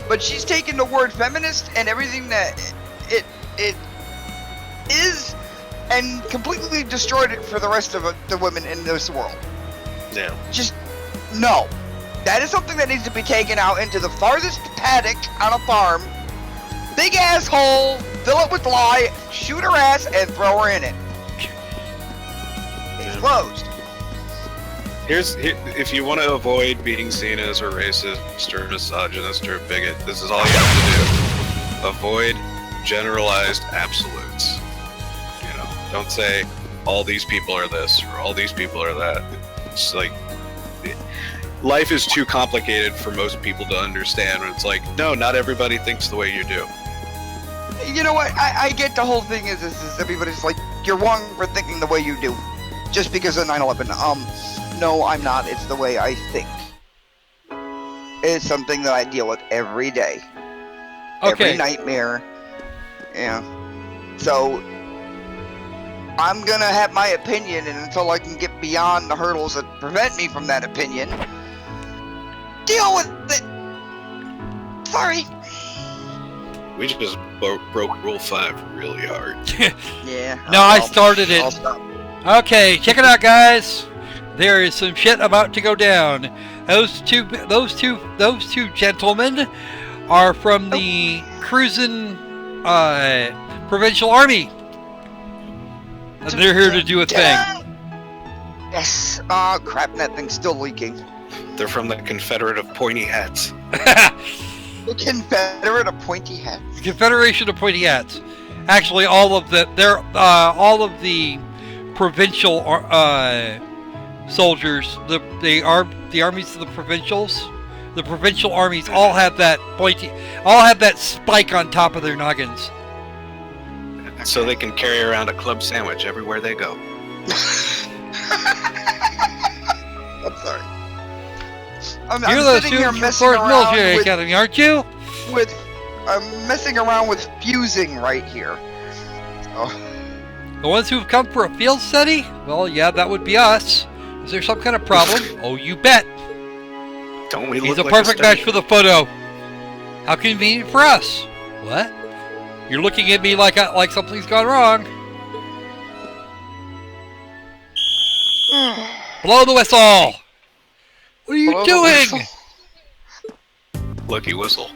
Speaker 2: but she's taken the word feminist and everything that it is and completely destroyed it for the rest of the women in this world.
Speaker 3: Yeah.
Speaker 2: Just, no. That is something that needs to be taken out into the farthest paddock on a farm. big ass hole, fill it with lye, shoot her ass, and throw her in it. It's closed.
Speaker 3: If you want to avoid being seen as a racist or misogynist or a bigot, this is all you have to do. Avoid generalized absolutes. You know, don't say all these people are this or all these people are that. It's like life is too complicated for most people to understand. It's like, no, not everybody thinks the way you do.
Speaker 2: You know what? I get the whole thing is everybody's like, you're wrong for thinking the way you do, just because of 9/11. No, I'm not. It's the way I think. It's something that I deal with every day.
Speaker 1: Okay.
Speaker 2: Every nightmare. Yeah. So, I'm gonna have my opinion, and until I can get beyond the hurdles that prevent me from that opinion, deal with it! Sorry.
Speaker 3: We just broke Rule 5 really hard.
Speaker 2: Yeah.
Speaker 1: No, I started it.
Speaker 2: I'll stop.
Speaker 1: Okay, check it out, guys. There is some shit about to go down. Those two gentlemen are from the cruising provincial army, and they're here to do a thing.
Speaker 2: Yes. Oh crap! That thing's still leaking.
Speaker 3: They're from the Confederate of Pointy Hats.
Speaker 2: The Confederate of Pointy Hats.
Speaker 1: Confederation of Pointy Hats. Actually, all of the provincial soldiers, the armies of the provincials, the provincial armies all have that spike on top of their noggins.
Speaker 3: So they can carry around a club sandwich everywhere they go.
Speaker 2: I'm sorry. I'm
Speaker 1: You're the
Speaker 2: sitting here
Speaker 1: students
Speaker 2: messing
Speaker 1: from Forest
Speaker 2: around
Speaker 1: Military
Speaker 2: with,
Speaker 1: Academy, aren't you?
Speaker 2: I'm messing around with fusing right here. Oh.
Speaker 1: The ones who've come for a field study? Well, yeah, that would be us. Is there some kind of problem? Oh, you bet.
Speaker 3: Don't we
Speaker 1: He's
Speaker 3: look
Speaker 1: a
Speaker 3: like
Speaker 1: perfect match for the photo. How convenient for us. What? You're looking at me like something's gone wrong. Blow the whistle! What are you doing?
Speaker 3: Lucky whistle.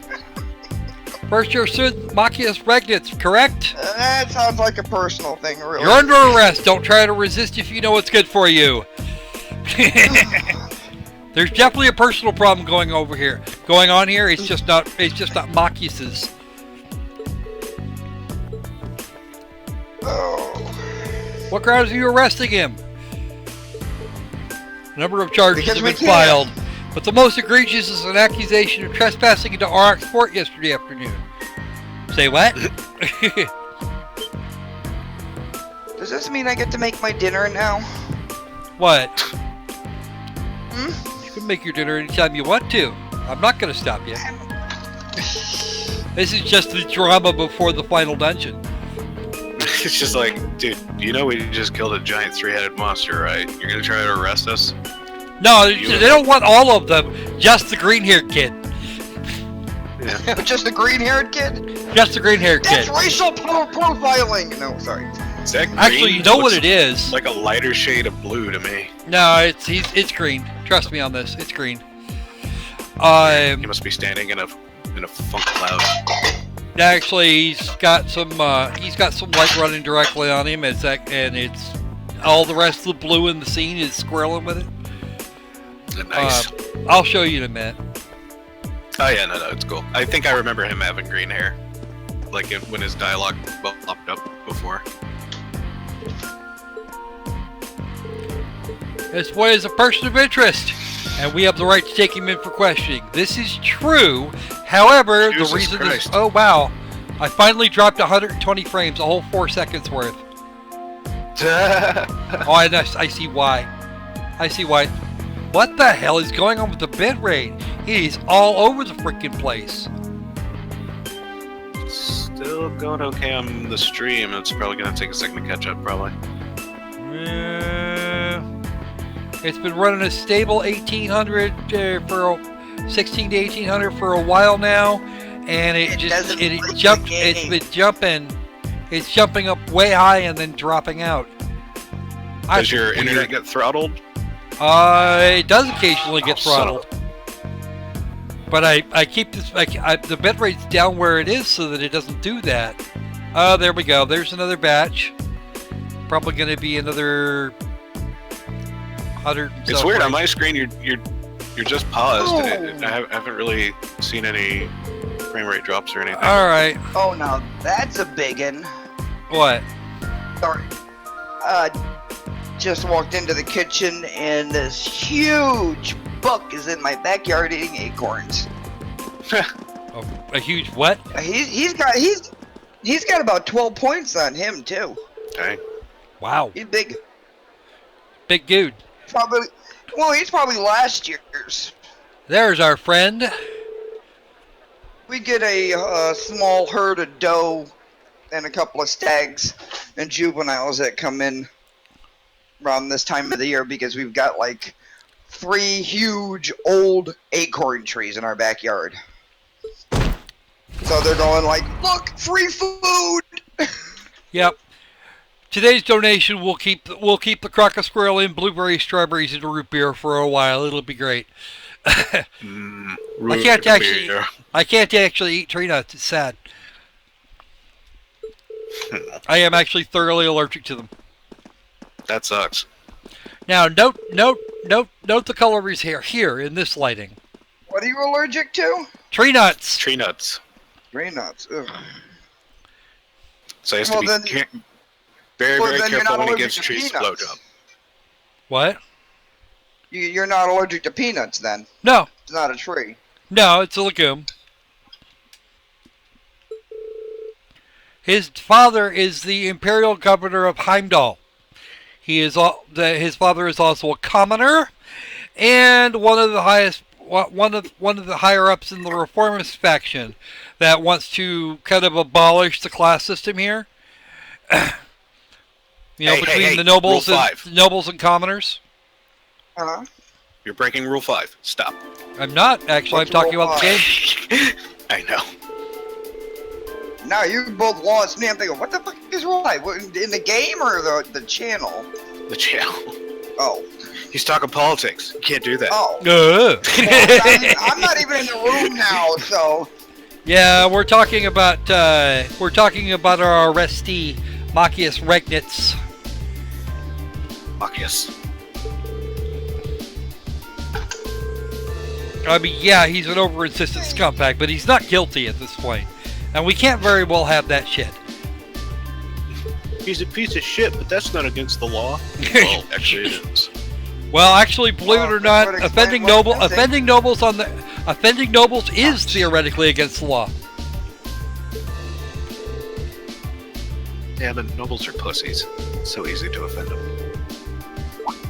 Speaker 1: First year student Machias Regnitz, correct?
Speaker 2: That sounds like a personal thing, really.
Speaker 1: You're under arrest. Don't try to resist if you know what's good for you. There's definitely a personal problem going on here. It's just not Machias's.
Speaker 2: Oh.
Speaker 1: What grounds are you arresting him? A number of charges
Speaker 2: Because
Speaker 1: have
Speaker 2: we
Speaker 1: been
Speaker 2: can.
Speaker 1: filed, but the most egregious is an accusation of trespassing into RX Fort yesterday afternoon. Say what?
Speaker 2: Does this mean I get to make my dinner now?
Speaker 1: What?
Speaker 2: Hmm?
Speaker 1: You can make your dinner anytime you want to. I'm not going to stop you. This is just the drama before the final dungeon.
Speaker 3: It's just like, dude, you know we just killed a giant 3-headed monster, right? You're gonna try to arrest us?
Speaker 1: No, they don't want all of them. Just the green-haired kid.
Speaker 3: Yeah.
Speaker 2: Just the green-haired kid?
Speaker 1: Just the green-haired kid.
Speaker 2: That's racial profiling! No, sorry.
Speaker 3: Is that green?
Speaker 1: Actually, you know what
Speaker 3: Looks
Speaker 1: it is.
Speaker 3: like a lighter shade of blue to me.
Speaker 1: No, it's green. Trust me on this. It's green.
Speaker 3: He must be standing in a funk cloud.
Speaker 1: Actually, he's got some light running directly on him. It's all the rest of the blue in the scene is squirreling with it.
Speaker 3: Nice.
Speaker 1: I'll show you in a minute.
Speaker 3: Oh yeah, no, it's cool. I think I remember him having green hair, like when his dialogue popped up before.
Speaker 1: This boy is a person of interest, and we have the right to take him in for questioning. This is true. However,
Speaker 3: Jesus
Speaker 1: the reason
Speaker 3: Christ.
Speaker 1: is... Oh, wow. I finally dropped 120 frames, a whole 4 seconds worth. Oh, I see why. I see why. What the hell is going on with the bitrate? It is all over the freaking place.
Speaker 3: Still going okay on the stream. It's probably gonna take a second to catch up, probably.
Speaker 1: It's been running a stable 1800 for 16 to 1800 for a while now, and it's jumping up way high and then dropping out.
Speaker 3: Does your internet get throttled?
Speaker 1: It does occasionally get throttled. But I keep this, the bit rate's down where it is so that it doesn't do that. Oh, there we go. There's another batch. Probably going to be another 100.
Speaker 3: It's weird on my screen. You're just paused.
Speaker 2: Oh.
Speaker 3: I haven't really seen any frame rate drops or anything.
Speaker 1: All right.
Speaker 2: Oh, now that's a biggin.
Speaker 1: What?
Speaker 2: Sorry. Just walked into the kitchen and this huge buck is in my backyard eating acorns.
Speaker 1: A huge what?
Speaker 2: He's got about 12 points on him too.
Speaker 3: Okay.
Speaker 1: Wow.
Speaker 2: He's big.
Speaker 1: Big dude.
Speaker 2: He's probably last year's.
Speaker 1: There's our friend.
Speaker 2: We get a small herd of doe and a couple of stags and juveniles that come in around this time of the year because we've got like 3 huge old acorn trees in our backyard. So they're going like, look, free food.
Speaker 1: Yep. Today's donation will keep the crock of squirrel in blueberries, strawberries, and root beer for a while. It'll be great. I can't actually eat tree nuts. It's sad. I am actually thoroughly allergic to them.
Speaker 3: That sucks.
Speaker 1: Now note the colors here in this lighting.
Speaker 2: What are you allergic to?
Speaker 1: Tree nuts.
Speaker 3: Tree nuts.
Speaker 2: Tree nuts. Ugh.
Speaker 3: So I used to be very careful when he gives trees a blowjob.
Speaker 1: What?
Speaker 2: You're not allergic to peanuts then?
Speaker 1: No.
Speaker 2: It's not a tree.
Speaker 1: No, it's a legume. His father is the imperial governor of Heimdall. His father is also a commoner, and one of the higher ups in the reformist faction that wants to kind of abolish the class system here. Between the nobles and commoners.
Speaker 2: Uh-huh.
Speaker 3: You're breaking Rule 5. Stop.
Speaker 1: I'm not actually. I'm talking about the game.
Speaker 3: I know.
Speaker 2: Now you both lost me. I'm thinking, what the fuck is Rule 5? In the game or the channel?
Speaker 3: The channel.
Speaker 2: Oh.
Speaker 3: He's talking politics. You can't do that.
Speaker 2: Oh.
Speaker 1: Well,
Speaker 2: I'm not even in the room now, so.
Speaker 1: Yeah, we're talking about our arrestee, Machias Regnitz.
Speaker 3: Machias.
Speaker 1: I mean, yeah, he's an over-insistent scumbag, but he's not guilty at this point. And we can't very well have that shit.
Speaker 3: He's a piece of shit, but that's not against the law. Well, actually it is.
Speaker 1: Well, actually, believe it or not, offending nobles is theoretically against the law.
Speaker 3: Yeah, but nobles are pussies. It's so easy to offend them.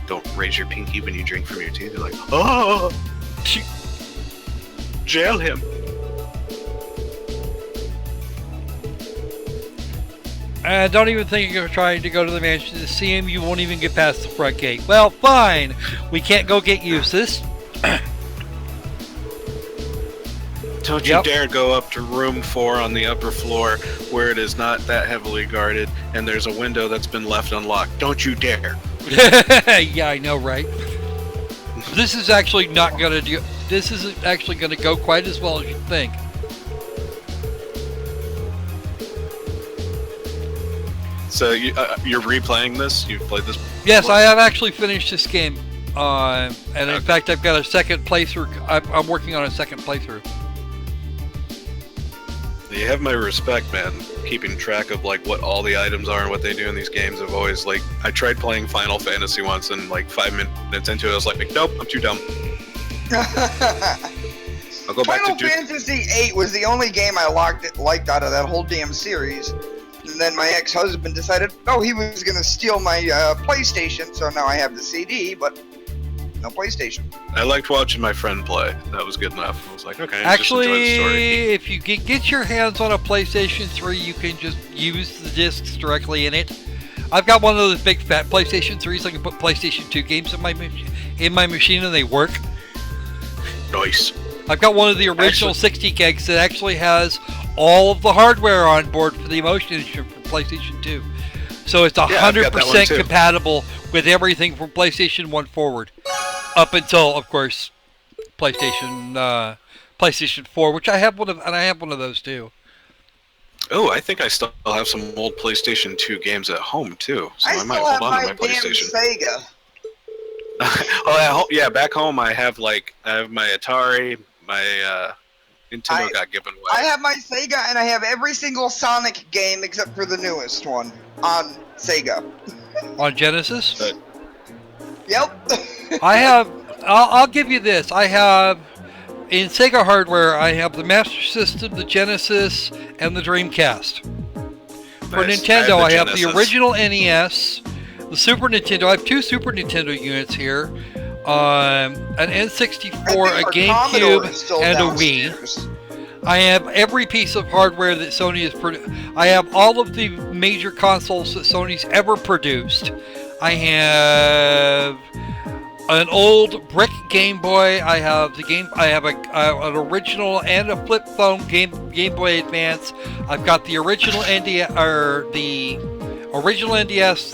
Speaker 3: Don't raise your pinky when you drink from your teeth. They're like, oh! Jail him.
Speaker 1: Don't even think you're trying to go to the mansion to see him. You won't even get past the front gate. Well, fine. We can't go get Eustace.
Speaker 3: Don't you dare go up to room 4 on the upper floor where it is not that heavily guarded and there's a window that's been left unlocked. Don't you dare.
Speaker 1: Yeah, I know, right? This is actually not going to do... This isn't actually going to go quite as well as you think.
Speaker 3: So you're replaying this? You've played this before?
Speaker 1: Yes, I have actually finished this game. And in fact, I've got a second playthrough. I'm working on a second playthrough.
Speaker 3: You have my respect, man. Keeping track of like what all the items are and what they do in these games. I've always like... I tried playing Final Fantasy once and like 5 minutes into it, I was like, nope, I'm too dumb. I'll go back to
Speaker 2: Final Fantasy VIII was the only game I liked out of that whole damn series. And then my ex-husband decided, he was going to steal my PlayStation, so now I have the CD, but no PlayStation.
Speaker 3: I liked watching my friend play. That was good enough. I was like, okay,
Speaker 1: actually,
Speaker 3: just enjoy the story.
Speaker 1: if you get your hands on a PlayStation 3, you can just use the discs directly in it. I've got one of those big fat PlayStation 3s. I can put PlayStation 2 games in my machine and they work.
Speaker 3: Nice.
Speaker 1: I've got one of the original 60 gigs that actually has all of the hardware on board for the Emotion Edition for PlayStation 2. So it's 100% compatible with everything from PlayStation 1 forward. Up until, of course, PlayStation PlayStation 4, which I have one of, and I have one of those too.
Speaker 3: Oh, I think I still have some old PlayStation 2 games at home too, so I might
Speaker 2: still
Speaker 3: hold
Speaker 2: have
Speaker 3: on
Speaker 2: my
Speaker 3: to my PlayStation.
Speaker 2: damn Sega.
Speaker 3: Oh yeah, back home I have my Atari, my Nintendo got given away.
Speaker 2: I have my Sega, and I have every single Sonic game except for the newest one on Sega.
Speaker 1: On Genesis?
Speaker 2: Yep.
Speaker 1: I'll give you this. I have, in Sega hardware, I have the Master System, the Genesis, and the Dreamcast. For
Speaker 3: Nice.
Speaker 1: Nintendo, I have the
Speaker 3: Genesis.
Speaker 1: original NES, the Super Nintendo. I have 2 Super Nintendo units here. An N64, a GameCube, and a Wii. I have every piece of hardware that Sony has produced. I have all of the major consoles that Sony's ever produced. I have an old brick Game Boy. I have an original and a flip phone Game Boy Advance. I've got the original NDS, or the original NDS,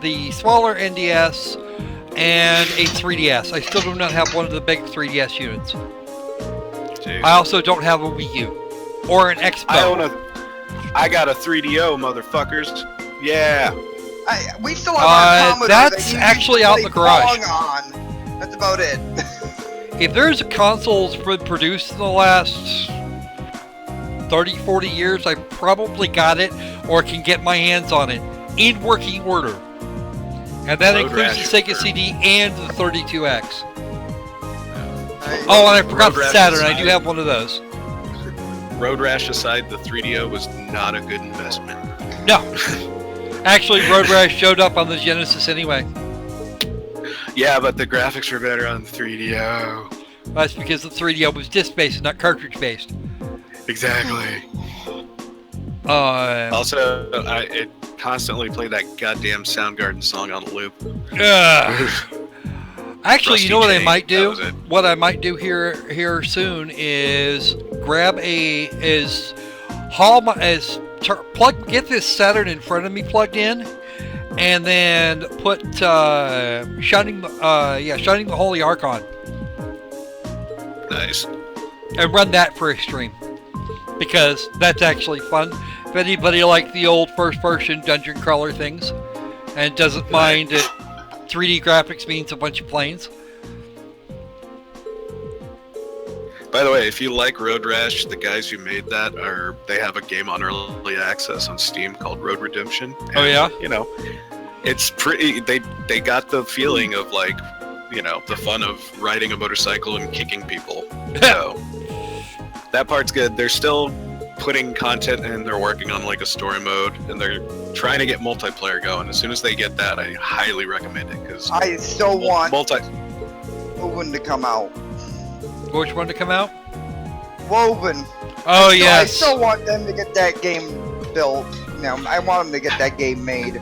Speaker 1: the smaller NDS, and a 3DS. I still do not have one of the big 3DS units.
Speaker 3: Jeez.
Speaker 1: I also don't have a Wii U or an Xbox.
Speaker 3: I got a 3DO, motherfuckers. Yeah.
Speaker 2: We still have our Commodore.
Speaker 1: That's actually out in the garage.
Speaker 2: On. That's about it.
Speaker 1: If there's a console that's been produced in the last 30, 40 years, I probably got it or can get my hands on it in working order. And that includes the Sega CD and the 32X. Oh, and I forgot the Saturn. I do have one of those.
Speaker 3: Road Rash aside, the 3DO was not a good investment.
Speaker 1: No. Actually, Road Rash showed up on the Genesis anyway.
Speaker 3: Yeah, but the graphics were better on the 3DO.
Speaker 1: That's because the 3DO was disc-based and not cartridge-based.
Speaker 3: Exactly. Also, it constantly played that goddamn Soundgarden song on loop.
Speaker 1: Actually, you know what I might do?
Speaker 3: That was it.
Speaker 1: What I might do here soon is get this Saturn in front of me plugged in, and then put Shining the Holy Ark on.
Speaker 3: Nice.
Speaker 1: And run that for a stream, because that's actually fun. If anybody liked the old first-person dungeon crawler things and doesn't mind that 3D graphics means a bunch of planes.
Speaker 3: By the way, if you like Road Rash, the guys who made that they have a game on early access on Steam called Road Redemption. And,
Speaker 1: oh yeah?
Speaker 3: You know, it's pretty, they got the feeling of like, you know, the fun of riding a motorcycle and kicking people. So that part's good. They're still putting content in, they're working on like a story mode, and they're trying to get multiplayer going. As soon as they get that, I highly recommend it, because
Speaker 2: I still want Woven to come out.
Speaker 1: Which one to come out?
Speaker 2: Woven.
Speaker 1: Oh yes.
Speaker 2: I still want them to get that game built. You know, I want them to get that game made.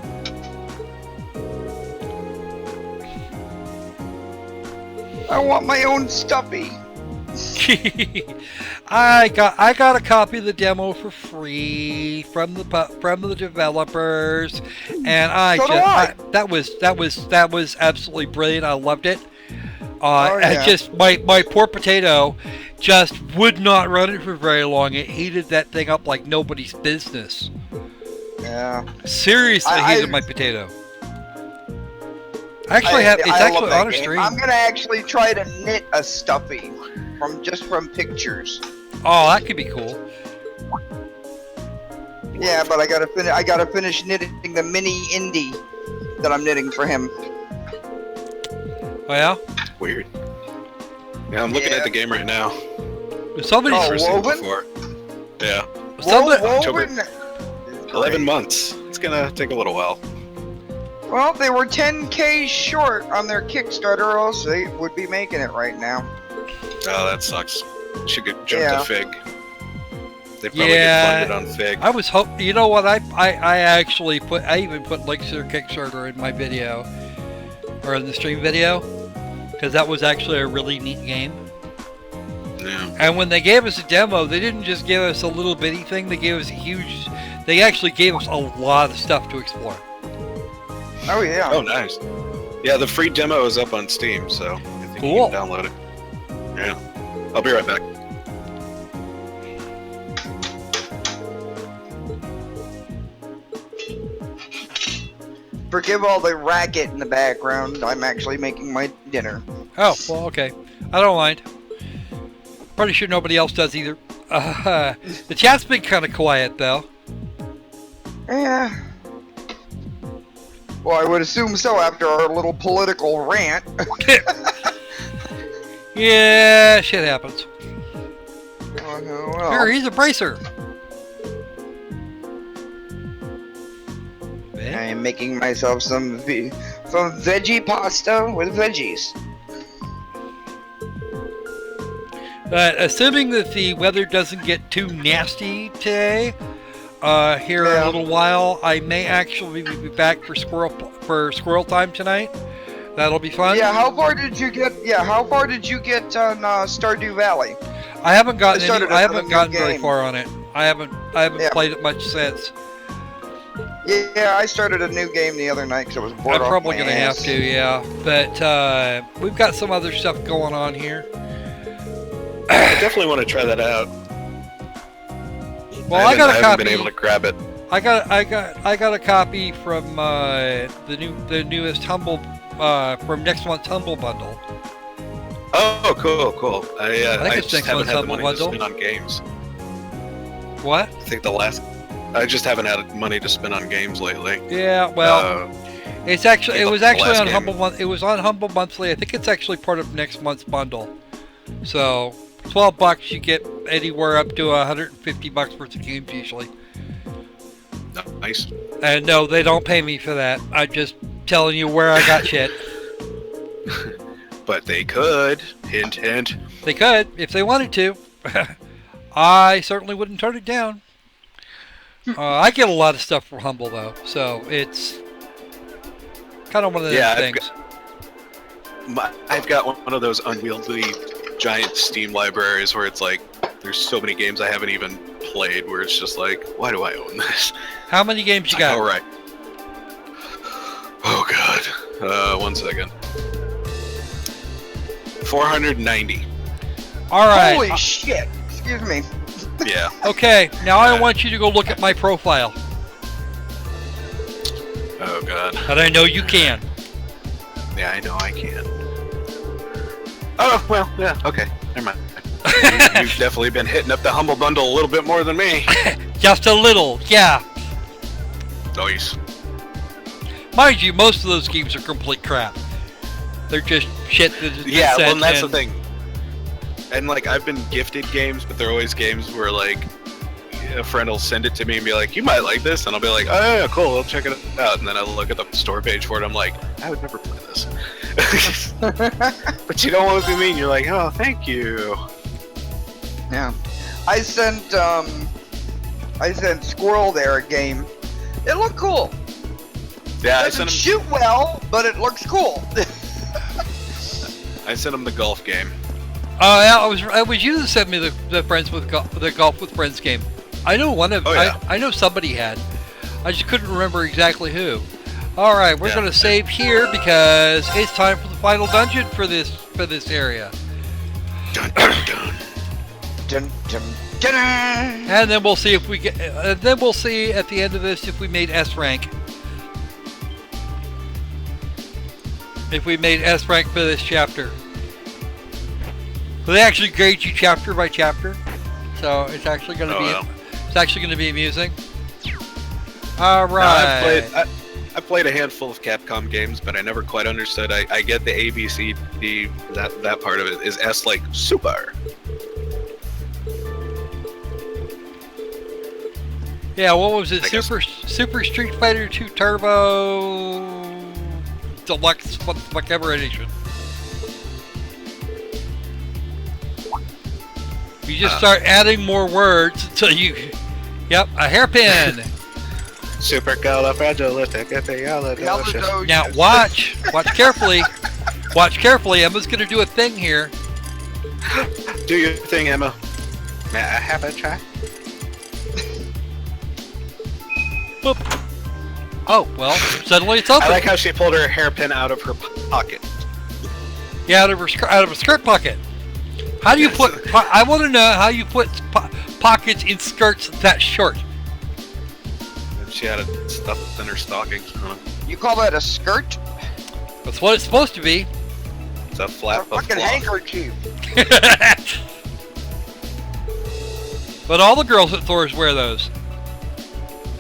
Speaker 2: I want my own Stuffy.
Speaker 1: I got a copy of the demo for free from the developers, and that was absolutely brilliant. I loved it. My poor potato just would not run it for very long. It heated that thing up like nobody's business.
Speaker 2: Yeah.
Speaker 1: Seriously, heated my potato. It's actually on a stream.
Speaker 2: I'm gonna actually try to knit a Stuffy from pictures.
Speaker 1: Oh, that could be cool.
Speaker 2: Yeah, but I gotta finish knitting the mini indie that I'm knitting for him.
Speaker 1: Oh yeah?
Speaker 3: Weird. Yeah, I'm looking at the game right now.
Speaker 1: Somebody's
Speaker 2: Woven?
Speaker 3: Yeah.
Speaker 2: Woven?
Speaker 3: 11 months. It's gonna take a little while.
Speaker 2: Well, they were 10K short on their Kickstarter, or else they would be making it right now.
Speaker 3: Oh, that sucks. Should get jumped to Fig. They probably
Speaker 1: Yeah.
Speaker 3: get funded on Fig.
Speaker 1: I was you know what, I even put links to their Kickstarter in my video, or in the stream video, because that was actually a really neat game.
Speaker 3: Yeah.
Speaker 1: And when they gave us a demo, they didn't just give us a little bitty thing, they actually gave us a lot of stuff to explore.
Speaker 2: Oh yeah.
Speaker 3: Oh, nice. Yeah, the free demo is up on Steam, so I think you can download it. Yeah. I'll be right back.
Speaker 2: Forgive all the racket in the background. I'm actually making my dinner.
Speaker 1: Oh, well, okay. I don't mind. Pretty sure nobody else does either. The chat's been kind of quiet, though.
Speaker 2: Yeah. Well, I would assume so after our little political rant.
Speaker 1: Yeah, shit happens.
Speaker 2: Oh, well.
Speaker 1: Here, he's a bracer.
Speaker 2: I am making myself some veggie pasta with veggies.
Speaker 1: Assuming that the weather doesn't get too nasty today, here in a little while, I may actually be back for squirrel time tonight. That'll be fun.
Speaker 2: Yeah, how far did you get? Yeah, how far did you get on Stardew Valley?
Speaker 1: I haven't gotten
Speaker 2: I haven't
Speaker 1: gotten very far on it. I haven't played it much since.
Speaker 2: Yeah, I started a new game the other night because I was bored.
Speaker 1: I'm probably gonna have to, yeah. But we've got some other stuff going on here.
Speaker 3: I definitely want to try that out.
Speaker 1: Well, I got a copy.
Speaker 3: I haven't been able to grab it.
Speaker 1: I got a copy from the newest Humble from next month's Humble bundle.
Speaker 3: Oh, cool. I
Speaker 1: it's
Speaker 3: just
Speaker 1: next
Speaker 3: haven't
Speaker 1: month's
Speaker 3: had the
Speaker 1: Humble
Speaker 3: money
Speaker 1: bundle.
Speaker 3: to spend on games.
Speaker 1: What?
Speaker 3: I think I just haven't had money to spend on games lately.
Speaker 1: Yeah, well, it was actually on Humble It was on Humble Monthly. I think it's actually part of next month's bundle. So, $12 you get anywhere up to $150 worth of games usually.
Speaker 3: Nice.
Speaker 1: And no, they don't pay me for that. I'm just telling you where I got shit.
Speaker 3: But they could. Hint, hint.
Speaker 1: They could if they wanted to. I certainly wouldn't turn it down. I get a lot of stuff from Humble though, so it's kind of one of those things.
Speaker 3: I've got one of those unwieldy giant Steam libraries where it's like there's so many games I haven't even played where it's just like, why do I own this?
Speaker 1: How many games you got?
Speaker 3: All right. Oh god. 1 second. 490.
Speaker 1: All right.
Speaker 2: Holy shit! Excuse me.
Speaker 3: Yeah.
Speaker 1: Okay, now I want you to go look at my profile.
Speaker 3: Oh god.
Speaker 1: And I know you can.
Speaker 3: Yeah, I know I can. Oh, well, yeah, okay. Never mind. You've definitely been hitting up the Humble Bundle a little bit more than me.
Speaker 1: Just a little, yeah.
Speaker 3: Nice.
Speaker 1: Mind you, most of those games are complete crap. They're just shit that is
Speaker 3: Yeah, well, and that's the thing. And, like, I've been gifted games, but they're always games where, like, a friend will send it to me and be like, you might like this, and I'll be like, oh, yeah, cool, I'll check it out. And then I look at the store page for it, I'm like, I would never play this. But you don't want to be mean, you're like, oh, thank you.
Speaker 2: Yeah. I sent Squirrel there a game. It looked cool.
Speaker 3: Yeah,
Speaker 2: It doesn't shoot well, but it looks cool.
Speaker 3: I sent him the golf game.
Speaker 1: Yeah, it was you that sent me the Golf with Friends game. I know one of I know somebody had. I just couldn't remember exactly who. All right, we're gonna save here because it's time for the final dungeon for this area.
Speaker 3: Dun dun dun.
Speaker 2: Dun, dun, dun.
Speaker 1: And then we'll see if we get. Then we'll see at the end of this if we made S rank. If we made S rank for this chapter. They actually grade you chapter by chapter, so it's actually going to it's actually going to be amusing. All right.
Speaker 3: No, I've played a handful of Capcom games, but I never quite understood. I get the A, B, C, D. That part of it is S like super.
Speaker 1: Yeah, what was it? Super Street Fighter 2 Turbo Deluxe, whatever edition. You just start adding more words until you... Yep, a hairpin.
Speaker 3: Super califragilistic.
Speaker 1: Now watch carefully. Watch carefully. Emma's gonna do a thing here.
Speaker 3: Do your thing, Emma. May I have a try?
Speaker 1: Boop. Oh well, suddenly it's open.
Speaker 3: I like how she pulled her hairpin out of her pocket.
Speaker 1: Yeah, out of a skirt pocket. How do you put? I want to know how you put pockets in skirts that short.
Speaker 3: She had it stuffed in her stockings.
Speaker 2: You call that a skirt?
Speaker 1: That's what it's supposed to be.
Speaker 3: It's a
Speaker 2: A
Speaker 3: flap of
Speaker 2: fucking
Speaker 3: cloth.
Speaker 2: handkerchief.
Speaker 1: But all the girls at Thor's wear those.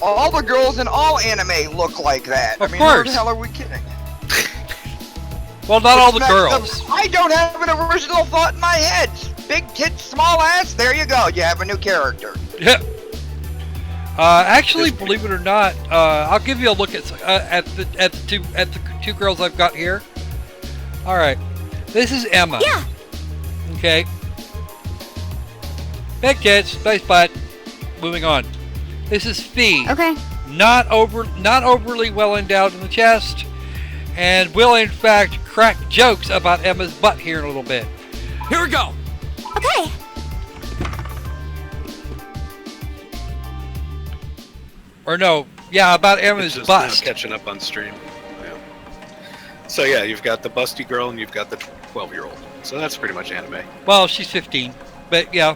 Speaker 2: All the girls in all anime look like that.
Speaker 1: Of
Speaker 2: I mean, who
Speaker 1: course.
Speaker 2: the hell are we kidding?
Speaker 1: Well, not all the
Speaker 2: What's next
Speaker 1: girls.
Speaker 2: up? I don't have an original thought in my head. Big tits, small ass. There you go. You have a new character.
Speaker 1: Yeah. Actually, believe it or not, I'll give you a look at the two girls I've got here. All right, this is Emma.
Speaker 4: Yeah.
Speaker 1: Okay. Big tits, nice butt. Moving on. This is Fee.
Speaker 4: Okay.
Speaker 1: Not overly well endowed in the chest, and will in fact crack jokes about Emma's butt here in a little bit.
Speaker 5: Here we go.
Speaker 4: Okay.
Speaker 1: Or no, yeah, about Emma's
Speaker 3: It's just now
Speaker 1: bust.
Speaker 3: catching up on stream. Yeah. So yeah, you've got the busty girl and you've got the 12-year-old. So that's pretty much anime.
Speaker 1: Well, she's 15, but yeah,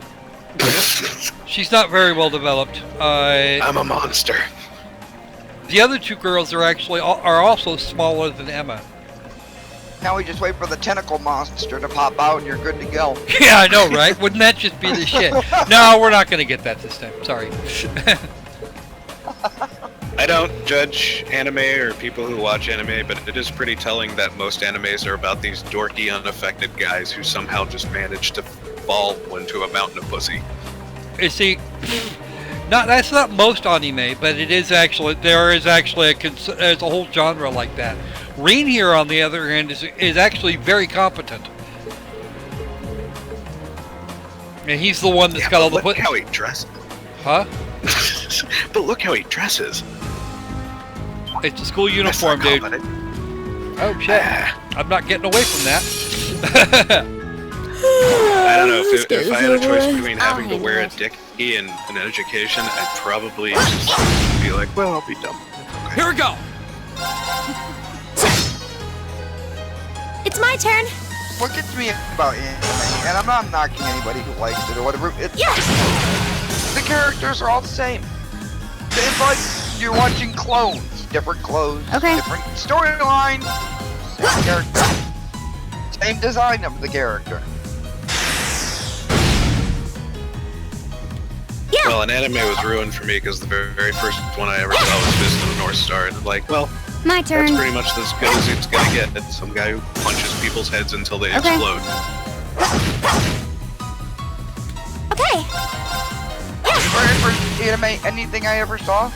Speaker 1: she's not very well developed.
Speaker 3: I'm a monster.
Speaker 1: The other two girls are also smaller than Emma.
Speaker 2: Now we just wait for the tentacle monster to pop out and you're good to go.
Speaker 1: Yeah, I know, right? Wouldn't that just be the shit? No, we're not going to get that this time. Sorry.
Speaker 3: I don't judge anime or people who watch anime, but it is pretty telling that most animes are about these dorky, unaffected guys who somehow just manage to fall into a mountain of pussy.
Speaker 1: You see, that's not most anime, but it is actually, there is actually there's a whole genre like that. Reen here, on the other hand, is actually very competent. And he's the one that's got all the
Speaker 3: look how he dresses.
Speaker 1: Huh?
Speaker 3: But look how he dresses.
Speaker 1: It's a school uniform, dude. Oh shit! I'm not getting away from that.
Speaker 3: I don't know if I had a choice between
Speaker 4: I'll
Speaker 3: having to
Speaker 4: handle
Speaker 3: wear a
Speaker 4: it.
Speaker 3: dickie and an education, I'd probably just be like, well, I'll be dumb. Okay.
Speaker 5: Here we go.
Speaker 4: It's my turn.
Speaker 2: What gets me about anime, and I'm not knocking anybody who likes it or whatever, it's the characters are all the same. It's like you're watching clones. Different clothes,
Speaker 4: Okay.
Speaker 2: different storyline, same character, same design of the character.
Speaker 4: Yeah.
Speaker 3: Well, an anime was ruined for me because the very first one I ever saw was Fist of the North Star, and I'm like, well,
Speaker 4: My
Speaker 3: that's
Speaker 4: turn.
Speaker 3: pretty much as good as it's gonna get. It's some guy who punches people's heads until they
Speaker 4: Okay.
Speaker 3: explode.
Speaker 4: Okay.
Speaker 2: The very first anime anything I ever saw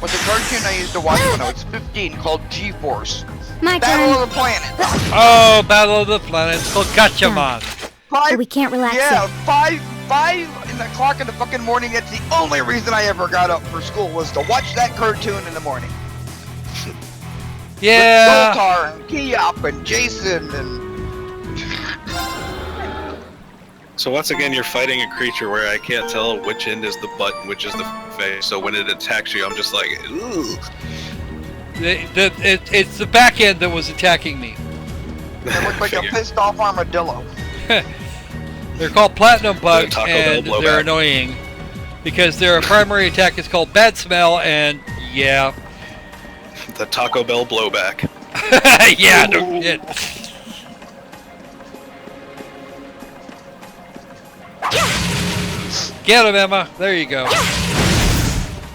Speaker 2: was a cartoon I used to watch when I was 15 called G-Force.
Speaker 4: My
Speaker 2: Battle
Speaker 4: turn.
Speaker 2: of the Planets.
Speaker 1: Oh, Battle of the Planets, Gatchaman.
Speaker 4: But we can't relax
Speaker 2: Yeah,
Speaker 4: yet.
Speaker 2: 5 in the clock in the fucking morning. That's the only reason I ever got up for school was to watch that cartoon in the morning.
Speaker 1: Yeah.
Speaker 2: With Zoltar and Kiop and Jason and
Speaker 3: So once again, you're fighting a creature where I can't tell which end is the butt and which is the face. So when it attacks you, I'm just like, ooh.
Speaker 1: It's the back end that was attacking me.
Speaker 2: it looked like a
Speaker 3: Figure.
Speaker 2: pissed off armadillo.
Speaker 1: They're called platinum bugs,
Speaker 3: Taco Bell
Speaker 1: and
Speaker 3: blowback.
Speaker 1: they're annoying because their primary attack is called bad smell, and yeah,
Speaker 3: The Taco Bell blowback.
Speaker 1: yeah, no shit. Get him, Emma. There you go.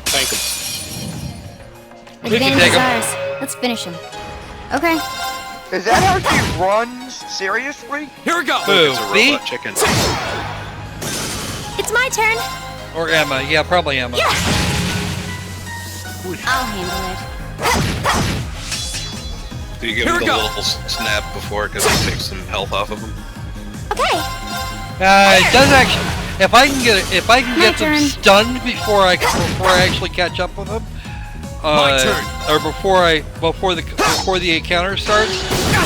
Speaker 3: Thank him.
Speaker 1: We can
Speaker 4: Advantage
Speaker 1: take
Speaker 4: is
Speaker 1: 'em.
Speaker 4: ours. Let's finish him. Okay.
Speaker 2: Is that how she runs? Seriously?
Speaker 5: Here we go.
Speaker 1: Who?
Speaker 3: It's a
Speaker 1: Me?
Speaker 3: robot chicken.
Speaker 4: It's my turn.
Speaker 1: Or Emma? Yeah, probably Emma.
Speaker 4: I'll handle it.
Speaker 3: Do you give
Speaker 5: Here
Speaker 3: him
Speaker 5: we
Speaker 3: the
Speaker 5: go.
Speaker 3: little snap before because it takes some health off of him?
Speaker 4: Okay.
Speaker 1: It does actually. If I can get them
Speaker 4: turn.
Speaker 1: stunned before I actually catch up with them,
Speaker 5: My turn.
Speaker 1: or before the encounter starts,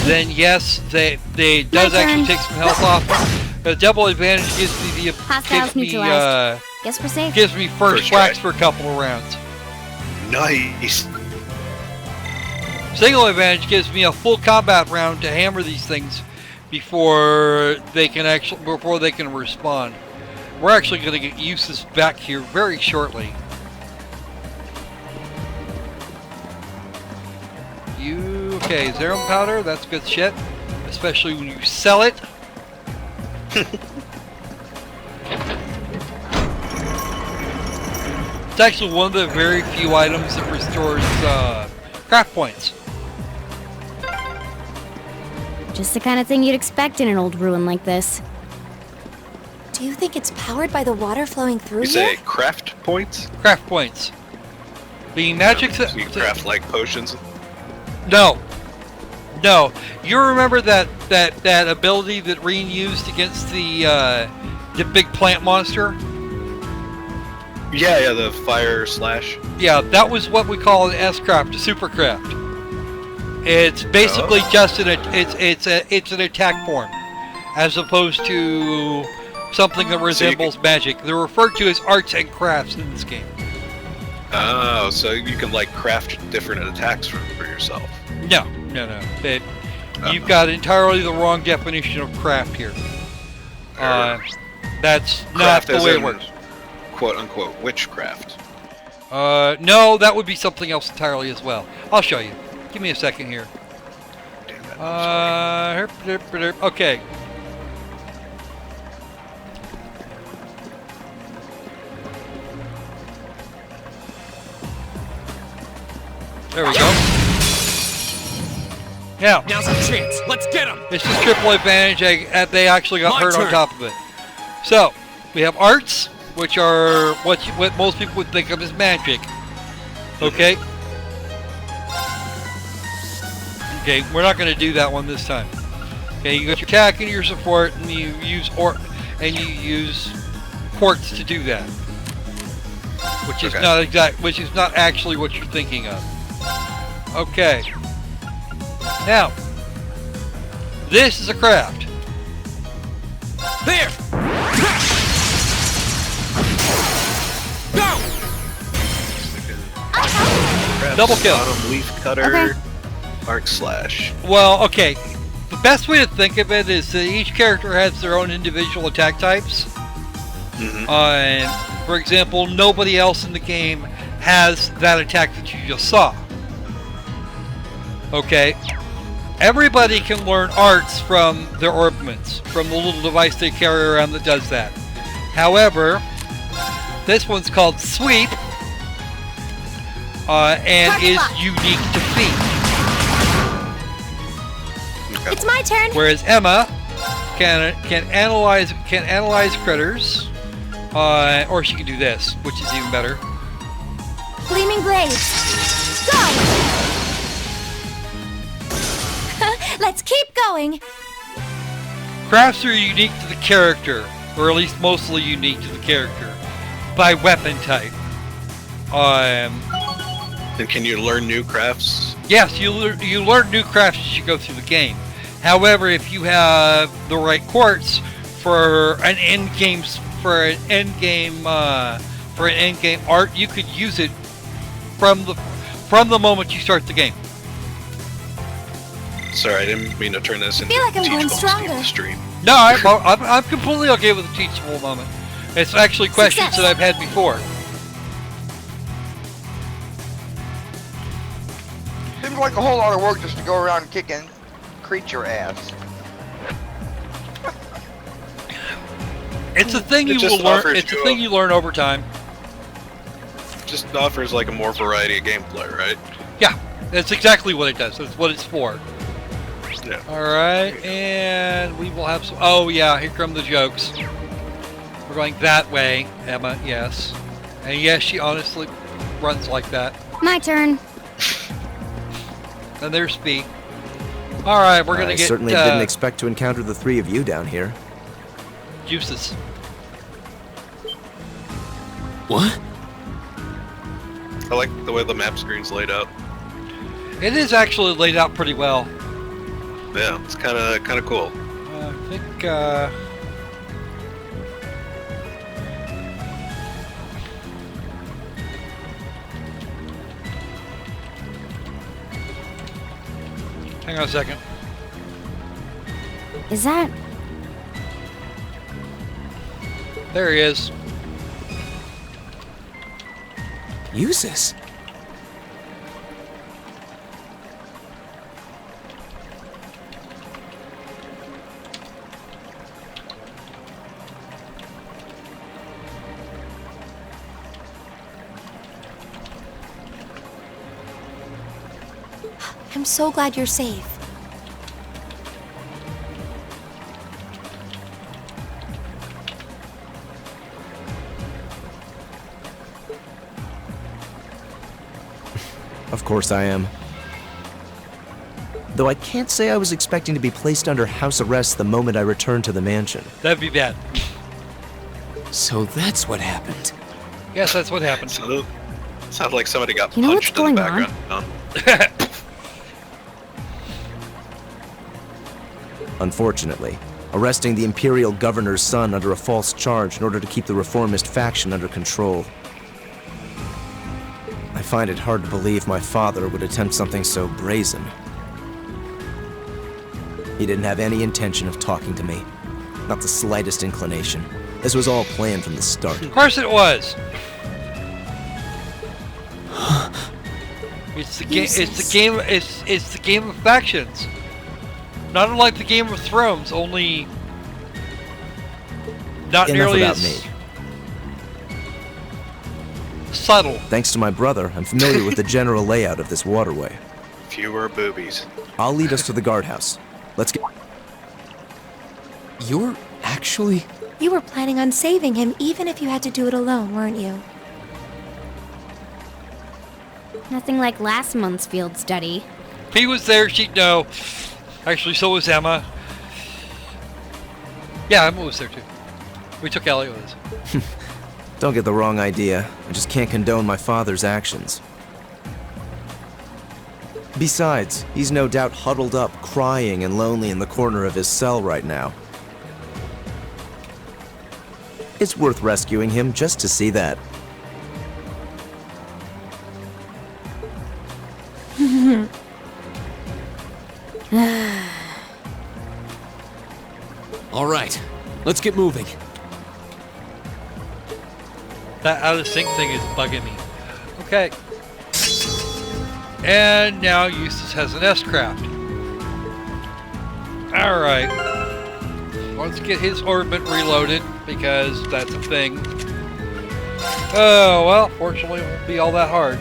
Speaker 1: then yes, they does
Speaker 4: My
Speaker 1: actually
Speaker 4: turn.
Speaker 1: take some health off them. The double advantage gives me
Speaker 4: Hostiles neutralized. Guess we're safe.
Speaker 1: gives me first
Speaker 3: First
Speaker 1: whacks
Speaker 3: try.
Speaker 1: for a couple of rounds.
Speaker 3: Nice.
Speaker 1: Single advantage gives me a full combat round to hammer these things before they can respond. We're actually going to get uses back here very shortly. you. Okay, Zerum powder, that's good shit. Especially when you sell it. It's actually one of the very few items that restores craft points.
Speaker 4: Just the kind of thing you'd expect in an old ruin like this.
Speaker 6: Do you think it's powered by the water flowing through
Speaker 3: You
Speaker 6: here?
Speaker 3: say craft points?
Speaker 1: Craft points. Being magic...
Speaker 3: So you craft like potions?
Speaker 1: No. No. You remember that ability that Reen used against the big plant monster?
Speaker 3: Yeah, the fire slash.
Speaker 1: Yeah, that was what we call an S-craft, a super craft. It's basically just it's an attack form, as opposed to something that resembles magic. They're referred to as arts and crafts in this game.
Speaker 3: Oh, so you can like craft different attacks for yourself.
Speaker 1: No. You've got entirely the wrong definition of craft here. That's not the way it works.
Speaker 3: Quote unquote witchcraft.
Speaker 1: No, that would be something else entirely as well. I'll show you. Give me a second here.
Speaker 3: Damn it.
Speaker 1: Okay. There we go. Now,
Speaker 5: Now's our chance. Let's get him.
Speaker 1: it's just triple advantage. They actually got
Speaker 5: My
Speaker 1: hurt on
Speaker 5: turn.
Speaker 1: top of it. So, we have arts, which are what most people would think of as magic. Okay? Okay, we're not going to do that one this time. Okay, you got your attack and your support, and you use quartz to do that. Which is which is not actually what you're thinking of. Okay. Now, this is a craft.
Speaker 5: There. Go.
Speaker 3: Craft
Speaker 1: Double kill.
Speaker 3: Bottom leaf cutter. Arc slash.
Speaker 1: Well, okay. The best way to think of it is that each character has their own individual attack types. And for example, nobody else in the game has that attack that you just saw. Okay. Everybody can learn arts from their orbments, from the little device they carry around that does that. However, this one's called Sweep, and is unique to feet.
Speaker 6: It's my turn.
Speaker 1: Whereas Emma can analyze critters, or she can do this, which is even better.
Speaker 6: Gleaming blades. Go. Let's keep going.
Speaker 1: Crafts are unique to the character, or at least mostly unique to the character, by weapon type.
Speaker 3: And can you learn new crafts?
Speaker 1: Yes, you learn new crafts as you go through the game. However, if you have the right quartz for an end game art, you could use it from the moment you start the game.
Speaker 3: Sorry, I didn't mean to turn this into
Speaker 6: feel like I'm going
Speaker 3: teachable
Speaker 6: stronger.
Speaker 3: stream.
Speaker 1: No, I'm completely okay with a teachable moment. It's actually questions
Speaker 6: Success.
Speaker 1: that I've had before.
Speaker 7: Seems like a whole lot of work just to go around kicking creature ass.
Speaker 1: It's a thing
Speaker 3: It
Speaker 1: you
Speaker 3: just
Speaker 1: will learn.
Speaker 3: offers
Speaker 1: It's a
Speaker 3: you
Speaker 1: thing
Speaker 3: a-
Speaker 1: you learn over time.
Speaker 3: Just offers like a more variety of gameplay, right?
Speaker 1: Yeah, that's exactly what it does. That's what it's for.
Speaker 3: Yeah.
Speaker 1: All right, and we will have some. Oh yeah, here come the jokes. We're going that way, Emma. Yes, and yes, she honestly runs like that.
Speaker 4: My turn.
Speaker 1: And there's Spee. All right, we're gonna
Speaker 8: I
Speaker 1: get
Speaker 8: certainly didn't expect to encounter the three of you down here.
Speaker 1: juices.
Speaker 5: What?
Speaker 3: I like the way the map screen's laid out.
Speaker 1: It is actually laid out pretty well.
Speaker 3: Yeah, it's kind of cool.
Speaker 1: I think. Hang on a second.
Speaker 4: Is that...
Speaker 1: There he is.
Speaker 8: Use this.
Speaker 6: I'm so glad you're safe.
Speaker 8: Of course I am. Though I can't say I was expecting to be placed under house arrest the moment I returned to the mansion.
Speaker 1: That'd be bad.
Speaker 5: So that's what happened.
Speaker 1: Yes, that's what happened.
Speaker 3: So, sounds like somebody got
Speaker 4: You know what's
Speaker 3: punched in the
Speaker 4: going on?
Speaker 3: background.
Speaker 8: Unfortunately, arresting the Imperial Governor's son under a false charge in order to keep the reformist faction under control. I find it hard to believe my father would attempt something so brazen. He didn't have any intention of talking to me. Not the slightest inclination. This was all planned from the start.
Speaker 1: Of course it was. It's the game. It's the game. It's the game of factions. Not unlike the Game of Thrones, only not
Speaker 8: Enough
Speaker 1: nearly
Speaker 8: about
Speaker 1: as
Speaker 8: me.
Speaker 1: subtle.
Speaker 8: Thanks to my brother, I'm familiar with the general layout of this waterway.
Speaker 3: Fewer boobies.
Speaker 8: I'll lead us to the guardhouse. Let's get...
Speaker 5: You're actually...
Speaker 6: You were planning on saving him even if you had to do it alone, weren't you?
Speaker 4: Nothing like last month's field study.
Speaker 1: If he was there, she'd know. Actually, so was Emma. Yeah, Emma was there too. We took Elliot with us.
Speaker 8: Don't get the wrong idea. I just can't condone my father's actions. Besides, he's no doubt huddled up, crying and lonely in the corner of his cell right now. It's worth rescuing him just to see that.
Speaker 5: All right, let's get moving.
Speaker 1: That out of sync thing is bugging me. Okay. And now Eustace has an S-craft. Alright. Let's get his orbit reloaded, because that's a thing. Oh, well, fortunately it won't be all that hard.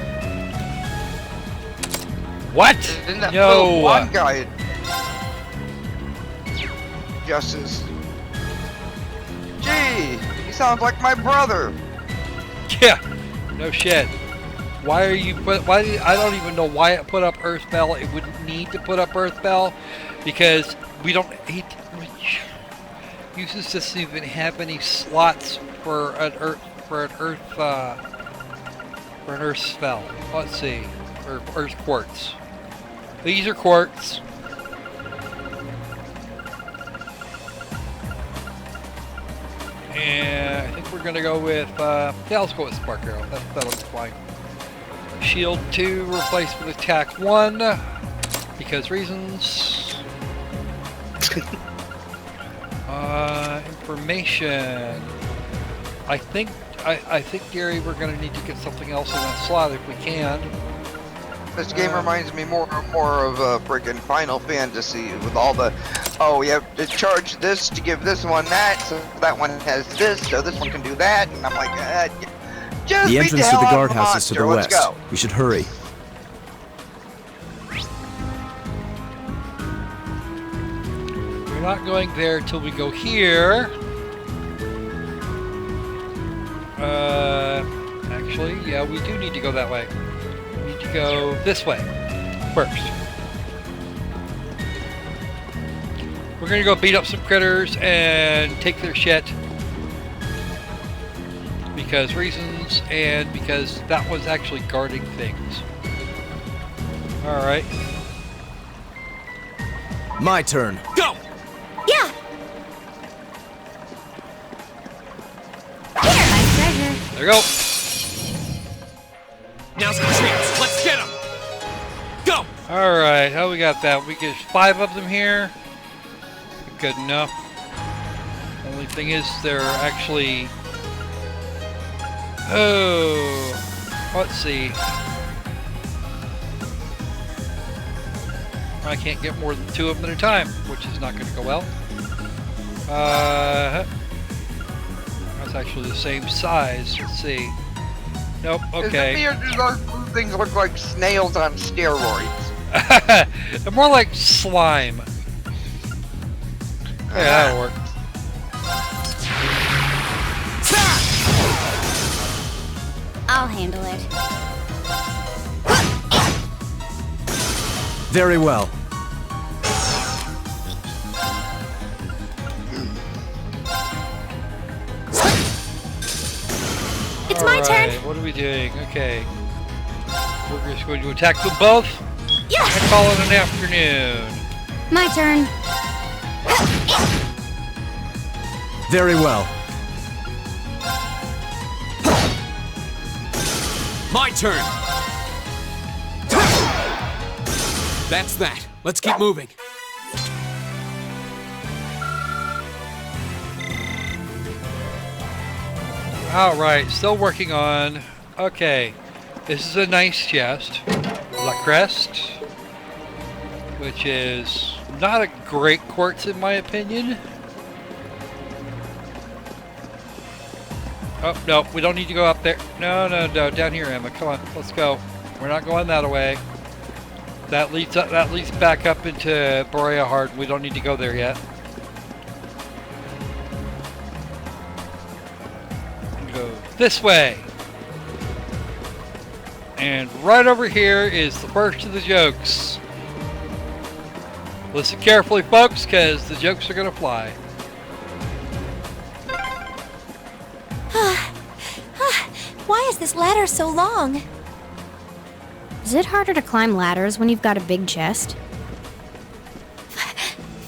Speaker 1: What?
Speaker 7: Didn't that
Speaker 1: No.
Speaker 7: little blonde guy Justice. Gee, he sounds like my brother.
Speaker 1: Yeah, no shit. Why are you put? Why? I don't even know why it put up Earthbell. It wouldn't need to put up Earthbell because we don't. Eustace doesn't even have any slots for an Earth spell. Let's see, or Earth quartz. These are quartz. And I think we're gonna go with, yeah, let's go with Spark Arrow. That'll be fine. Shield 2 replaced with Attack 1, because reasons. Information. I think, Gary, we're gonna need to get something else in that slot if we can.
Speaker 7: This game reminds me more of a freaking Final Fantasy with all the, oh, you have to charge this to give this one that, so that one has this, so this one can do that, and I'm like, just
Speaker 8: The
Speaker 7: beat
Speaker 8: entrance to
Speaker 7: hell
Speaker 8: the
Speaker 7: out of
Speaker 8: guardhouse is to the
Speaker 7: monster. Let's
Speaker 8: west.
Speaker 7: go.
Speaker 8: We should hurry.
Speaker 1: We're not going there till we go here. Actually, yeah, we do need to go that way. We need to go this way first. We're gonna go beat up some critters and take their shit. Because reasons, and because that was actually guarding things. Alright.
Speaker 8: My turn.
Speaker 5: Go!
Speaker 6: Yeah!
Speaker 4: My treasure.
Speaker 1: There you go.
Speaker 5: Now's the chance. Let's get him. Go!
Speaker 1: Alright, how we got that? We get 5 of them here. Good enough. Only thing is, they're actually... Oh, let's see. I can't get more than 2 of them at a time, which is not going to go well. That's actually the same size. Let's see. Nope.
Speaker 7: Is it
Speaker 1: Okay.
Speaker 7: me or do those things look like snails on steroids?
Speaker 1: They're more like slime. Yeah, that'll work.
Speaker 4: I'll handle it.
Speaker 8: Very well.
Speaker 6: It's my turn.
Speaker 1: What are we doing? Okay. We're just going to attack them both.
Speaker 6: Yeah.
Speaker 1: And call it an afternoon.
Speaker 4: My turn.
Speaker 8: Very well.
Speaker 5: My turn. That's that. Let's keep moving.
Speaker 1: Alright, still working on... Okay. This is a nice chest. La Crest. Which is not a great quartz in my opinion. Oh, no, we don't need to go up there. No, down here, Emma. Come on, let's go. We're not going that way. That leads back up into Borea Hard. We don't need to go there yet. Go this way. And right over here is the first of the jokes. Listen carefully, folks, because the jokes are going to fly.
Speaker 6: Why is this ladder so long?
Speaker 4: Is it harder to climb ladders when you've got a big chest?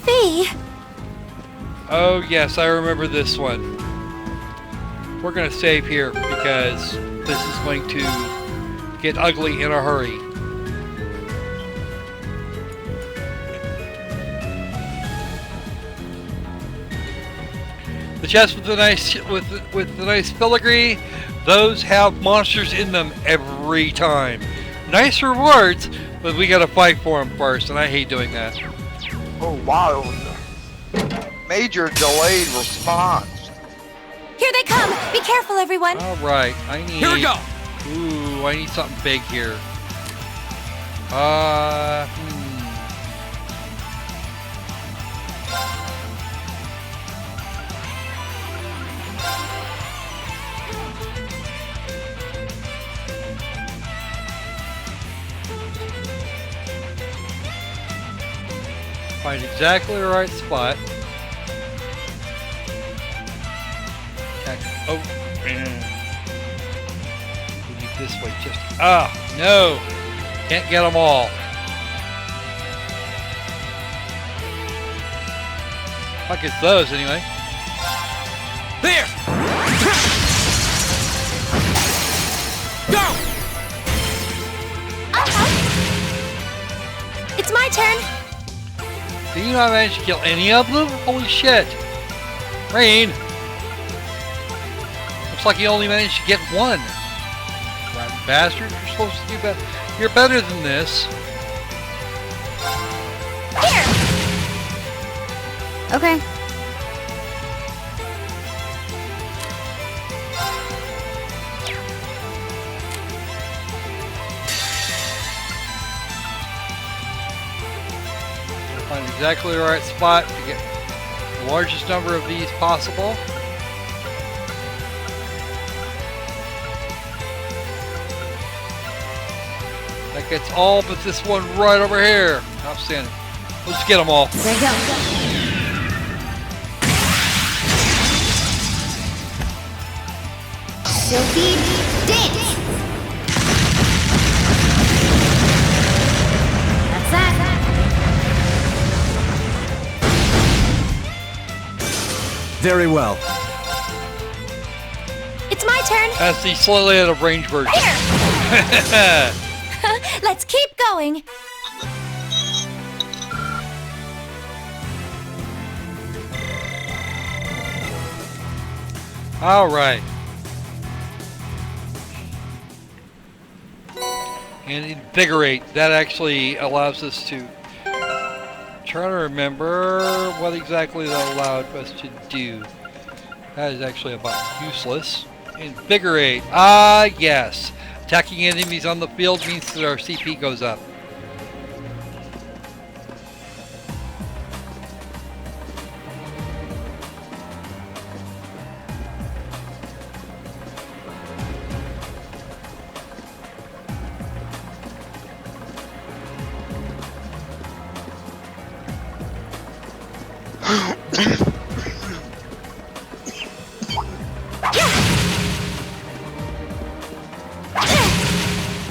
Speaker 6: Fee!
Speaker 1: Oh yes, I remember this one. We're going to save here because this is going to get ugly in a hurry. The chest with the nice filigree, those have monsters in them every time. Nice rewards, but we gotta fight for them first, and I hate doing that.
Speaker 7: Oh wow. Major delayed response.
Speaker 6: Here they come! Be careful, everyone!
Speaker 1: Alright, I need...
Speaker 5: Here we go.
Speaker 1: Ooh, I need something big here. Find exactly the right spot. Okay. Oh, man. We need this way just... Ah, no! Can't get them all. Fuck, it's those anyway.
Speaker 5: There! Go!
Speaker 6: It's my turn!
Speaker 1: Did you not manage to kill any of them? Holy shit! Rain! Looks like you only managed to get one. Rotten bastard, you're supposed to do better. You're better than this.
Speaker 6: Here!
Speaker 4: Okay.
Speaker 1: Find exactly the right spot to get the largest number of these possible. That gets all but this one right over here. Outstanding. Let's get them all.
Speaker 4: There you go. Silky dance. That's that.
Speaker 8: Very well.
Speaker 6: It's my turn!
Speaker 1: That's the slightly out of range version.
Speaker 6: Here! Let's keep going!
Speaker 1: Alright. And invigorate. That actually allows us to... Try to remember what exactly that allowed us to do. That is actually about useless. Invigorate. Ah, yes. Attacking enemies on the field means that our CP goes up.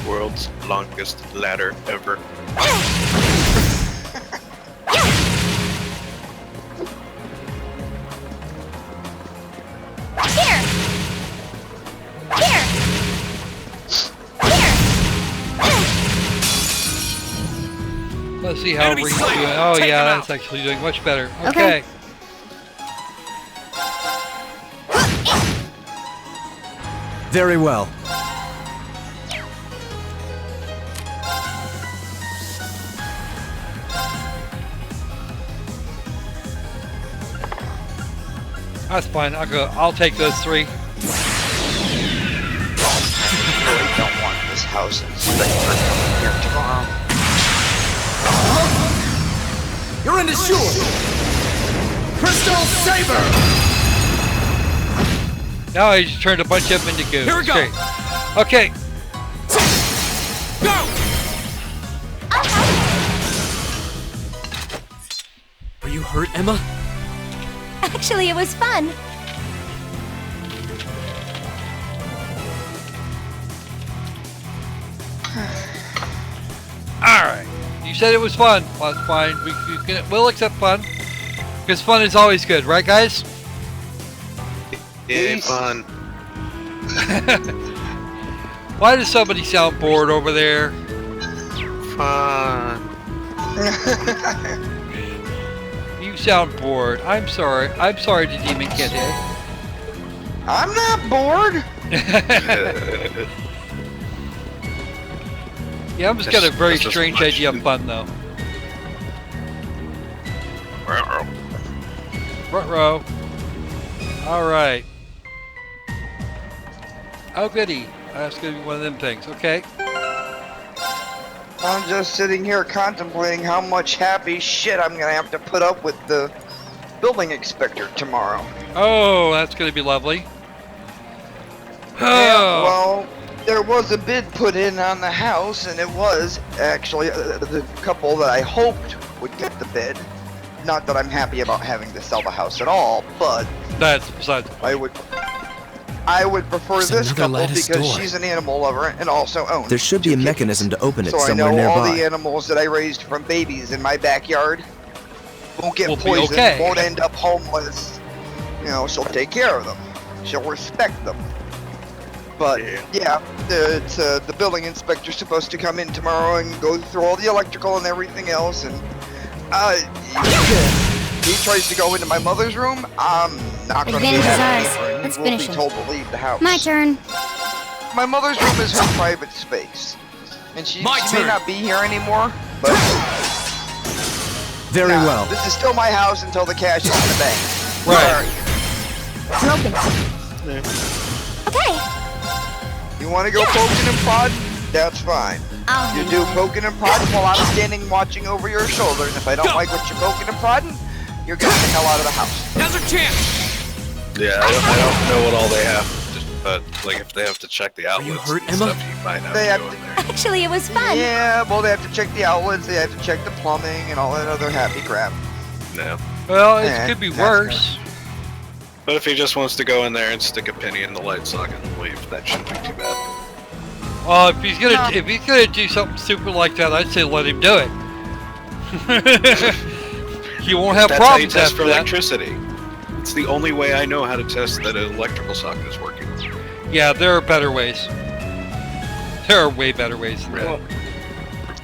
Speaker 3: World's longest ladder ever.
Speaker 1: Let's see how
Speaker 5: Enemy
Speaker 1: Ring's
Speaker 5: slain.
Speaker 1: doing. Oh
Speaker 5: Take
Speaker 1: yeah,
Speaker 5: him
Speaker 1: that's
Speaker 5: out.
Speaker 1: actually doing much better.
Speaker 4: Okay.
Speaker 1: Okay.
Speaker 8: Very well.
Speaker 1: That's fine. I'll take those 3.
Speaker 7: I really don't want this house inspector coming here tomorrow.
Speaker 5: You're in the shore. Crystal Saber.
Speaker 1: Now I just turned a bunch of them into goons.
Speaker 5: Here we go.
Speaker 1: Great. Okay.
Speaker 5: Go. Are you hurt, Emma?
Speaker 6: Actually, it was fun.
Speaker 1: Alright. You said it was fun. Well, that's fine. We'll accept fun. Because fun is always good, right guys?
Speaker 3: Yeah, fun.
Speaker 1: Why does somebody sound bored over there?
Speaker 3: Fun.
Speaker 1: You sound bored. I'm sorry. I'm sorry to Demon Kid Head.
Speaker 2: I'm not bored.
Speaker 1: Yeah, I'm just got a very
Speaker 3: That's just
Speaker 1: strange
Speaker 3: much-
Speaker 1: idea of fun though. Front row. Alright. Oh goody. That's gonna be one of them things. Okay.
Speaker 2: I'm just sitting here contemplating how much happy shit I'm gonna have to put up with the building inspector tomorrow.
Speaker 1: Oh, that's gonna be lovely.
Speaker 2: Yeah,
Speaker 1: Oh.
Speaker 2: well, there was a bid put in on the house, and it was actually the couple that I hoped would get the bid. Not that I'm happy about having to sell the house at all, but
Speaker 1: That's besides the
Speaker 2: I
Speaker 1: point.
Speaker 2: would prefer
Speaker 5: There's
Speaker 2: this
Speaker 5: another
Speaker 2: couple
Speaker 5: lattice
Speaker 2: because
Speaker 5: door.
Speaker 2: she's an animal lover and also owns
Speaker 8: There should be
Speaker 2: 2
Speaker 8: a
Speaker 2: kittens.
Speaker 8: mechanism to open it
Speaker 2: So I
Speaker 8: somewhere
Speaker 2: know all
Speaker 8: nearby.
Speaker 2: the animals that I raised from babies in my backyard won't get
Speaker 1: Will be
Speaker 2: poisoned,
Speaker 1: okay.
Speaker 2: won't end up homeless. You know, she'll take care of them. She'll respect them. But yeah, the building inspector's supposed to come in tomorrow and go through all the electrical and everything else. And he tries to go into my mother's room. I'm not going to be
Speaker 4: Advantage is
Speaker 2: happy.
Speaker 4: ours.
Speaker 2: He
Speaker 4: Let's
Speaker 2: will
Speaker 4: finish
Speaker 2: be
Speaker 4: him.
Speaker 2: told to leave the house.
Speaker 4: My turn.
Speaker 2: My mother's room is her private space, and she
Speaker 5: My
Speaker 2: may
Speaker 5: turn.
Speaker 2: not be here anymore. But
Speaker 8: Very
Speaker 2: nah,
Speaker 8: well.
Speaker 2: this is still my house until the cash is in the bank.
Speaker 1: Right.
Speaker 6: I'm open. Okay.
Speaker 2: You want to go poking and prodding? That's fine.
Speaker 6: I'll
Speaker 2: You
Speaker 6: handle
Speaker 2: do
Speaker 6: it.
Speaker 2: poking and prodding while I'm standing watching over your shoulder, and if I don't
Speaker 5: Go.
Speaker 2: like what you're poking and prodding, you're getting the hell out of the house.
Speaker 5: Now's our chance.
Speaker 3: Yeah, I don't know what all they have, but like if they have to check the
Speaker 5: you
Speaker 3: outlets
Speaker 5: hurt,
Speaker 3: and
Speaker 5: Emma?
Speaker 3: stuff, you might have
Speaker 2: They
Speaker 3: to
Speaker 2: have
Speaker 3: go
Speaker 2: to-
Speaker 3: in there.
Speaker 6: Actually, it was fun.
Speaker 2: Yeah, well, they have to check the outlets, they have to check the plumbing, and all that other happy crap.
Speaker 3: No.
Speaker 1: Well, it
Speaker 2: Eh,
Speaker 1: could be
Speaker 2: that's
Speaker 1: worse.
Speaker 3: But if he just wants to go in there and stick a penny in the light socket and leave, that shouldn't be too bad.
Speaker 1: Well, if he's gonna do something stupid like that, I'd say let him do it. You won't have
Speaker 3: That's how you
Speaker 1: problems
Speaker 3: test
Speaker 1: after
Speaker 3: for
Speaker 1: that.
Speaker 3: electricity. It's the only way I know how to test that an electrical socket is working.
Speaker 1: Yeah, there are better ways. There are way better ways than that.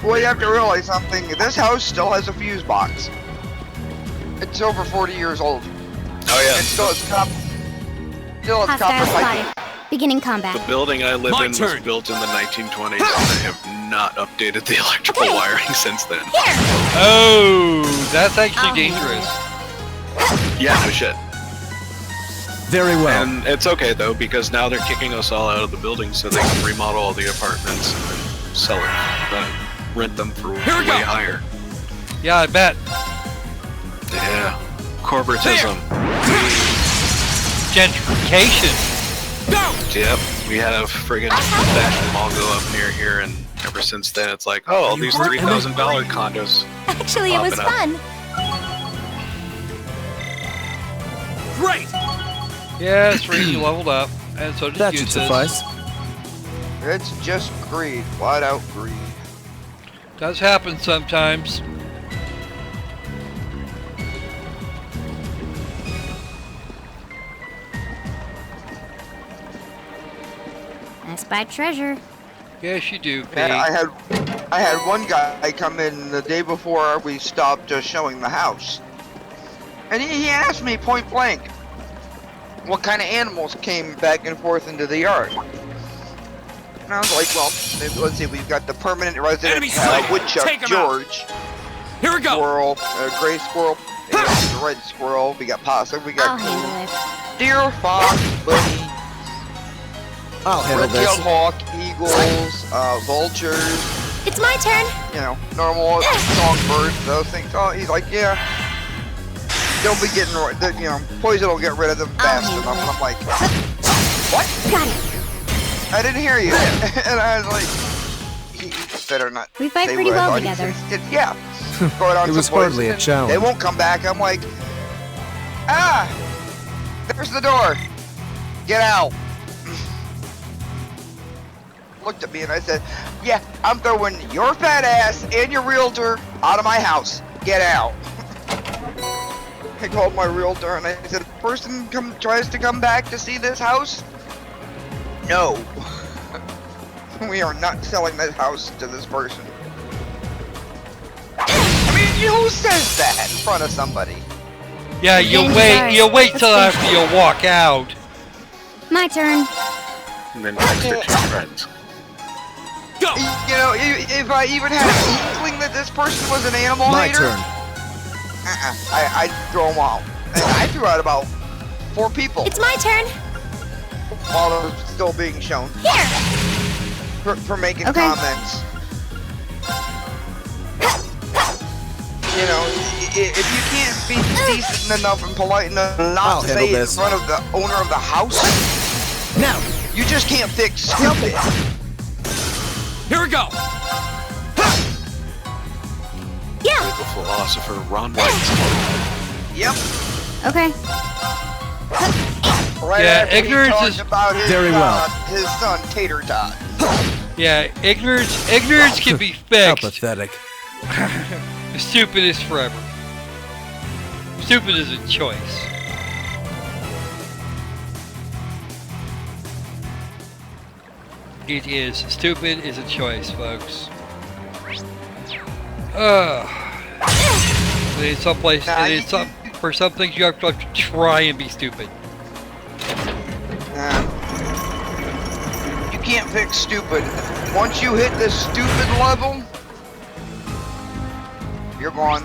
Speaker 2: Well, you have to realize something. This house still has a fuse box. It's over 40 years old.
Speaker 3: Oh yeah.
Speaker 2: It still has copper. Still has
Speaker 4: Hostile
Speaker 2: copper piping.
Speaker 4: spotted. Beginning combat.
Speaker 3: The building I live
Speaker 5: My
Speaker 3: in was
Speaker 5: turn.
Speaker 3: built in the 1920s, and they have not updated the electrical
Speaker 6: Okay.
Speaker 3: wiring since then.
Speaker 6: Here.
Speaker 1: Oh, that's actually
Speaker 4: I'll handle
Speaker 1: dangerous.
Speaker 3: Yeah, no shit.
Speaker 8: Very well.
Speaker 3: And it's okay though, because now they're kicking us all out of the building so they can remodel all the apartments and then sell it, rent them for
Speaker 5: Here we
Speaker 3: way
Speaker 5: go.
Speaker 3: higher.
Speaker 1: Yeah, I bet.
Speaker 3: Yeah. Corporatism.
Speaker 1: Gentrification.
Speaker 5: Go.
Speaker 3: Yep. We have friggin' fashion mall go up near here, and ever since then it's like, oh, all
Speaker 5: You
Speaker 3: these
Speaker 5: hurt, Emma?
Speaker 3: $3,000 condos.
Speaker 6: Actually, it was
Speaker 3: Popping up.
Speaker 6: fun.
Speaker 5: Great!
Speaker 1: Yes, Reed, you leveled up, and so did
Speaker 8: That should
Speaker 1: Eustace.
Speaker 8: suffice.
Speaker 7: It's just greed. Flat out greed.
Speaker 1: Does happen sometimes.
Speaker 4: I spy treasure.
Speaker 1: Yes, you do, P.
Speaker 7: And I had one guy come in the day before we stopped showing the house. And he asked me point blank what kind of animals came back and forth into the yard. And I was like, well, let's see, we've got the permanent resident
Speaker 5: Enemy sighted.
Speaker 7: woodchuck
Speaker 5: Take 'em out.
Speaker 7: George,
Speaker 5: Here we go!
Speaker 7: squirrel, gray squirrel, and red squirrel. We got possum, we
Speaker 4: I'll
Speaker 7: got
Speaker 4: handle it.
Speaker 7: deer, fox, bunny,
Speaker 8: I'll handle
Speaker 7: red-tailed
Speaker 8: this.
Speaker 7: hawk, eagles, vultures.
Speaker 4: It's my turn.
Speaker 7: You know, normal songbirds, those things. Oh, he's like, yeah. They'll be getting, you know, poison will get rid of them fast
Speaker 4: handle
Speaker 7: enough.
Speaker 4: it.
Speaker 7: And I'm like, what?
Speaker 4: Got it.
Speaker 7: I didn't hear you. And I was like, he better not.
Speaker 4: We fight
Speaker 7: say
Speaker 4: pretty
Speaker 7: what I
Speaker 4: well
Speaker 7: thought he
Speaker 4: together.
Speaker 7: said. Yeah. Go down
Speaker 8: It was
Speaker 7: some poison
Speaker 8: hardly a
Speaker 7: and
Speaker 8: challenge.
Speaker 7: They won't come back. I'm like, there's the door. Get out. Looked at me and I said, yeah, I'm throwing your fat ass and your realtor out of my house. Get out. I called my realtor and I said, if a person tries to come back to see this house, no. We are not selling this house to this person. I mean, who says that in front of somebody?
Speaker 1: Yeah, you
Speaker 4: Again,
Speaker 1: wait.
Speaker 4: sorry.
Speaker 1: You wait till
Speaker 4: Let's
Speaker 1: after you walk out.
Speaker 4: My turn.
Speaker 3: And then text it to your friends.
Speaker 5: Go!
Speaker 7: You know, if I even had an inkling that this person was an animal
Speaker 8: My
Speaker 7: hater,
Speaker 8: turn.
Speaker 7: I'd throw them out. And I threw out about 4 people
Speaker 4: It's my turn.
Speaker 7: while it was still being shown
Speaker 4: Here.
Speaker 7: for making
Speaker 4: Okay.
Speaker 7: comments. You know, if you can't be decent enough and polite enough
Speaker 8: I'll
Speaker 7: not to
Speaker 8: handle
Speaker 7: say it in
Speaker 8: this.
Speaker 7: front of the owner of the house,
Speaker 8: Now,
Speaker 7: you just can't fix stupid.
Speaker 5: Here we go!
Speaker 4: Yeah.
Speaker 3: The philosopher Ron White.
Speaker 7: Yep.
Speaker 4: Okay.
Speaker 7: Right
Speaker 1: Yeah,
Speaker 7: after he
Speaker 1: ignorance
Speaker 7: talked
Speaker 1: is-
Speaker 7: about his,
Speaker 8: Very well.
Speaker 7: his son Tater Tot.
Speaker 1: Yeah, ignorance can be
Speaker 8: how
Speaker 1: fixed.
Speaker 8: pathetic.
Speaker 1: Stupid is forever. Stupid is a choice. It is. Stupid is a choice, folks. In some place,
Speaker 7: Nah,
Speaker 1: it is some, for some things you have to try and be stupid.
Speaker 7: You can't fix stupid. Once you hit the stupid level, you're gone.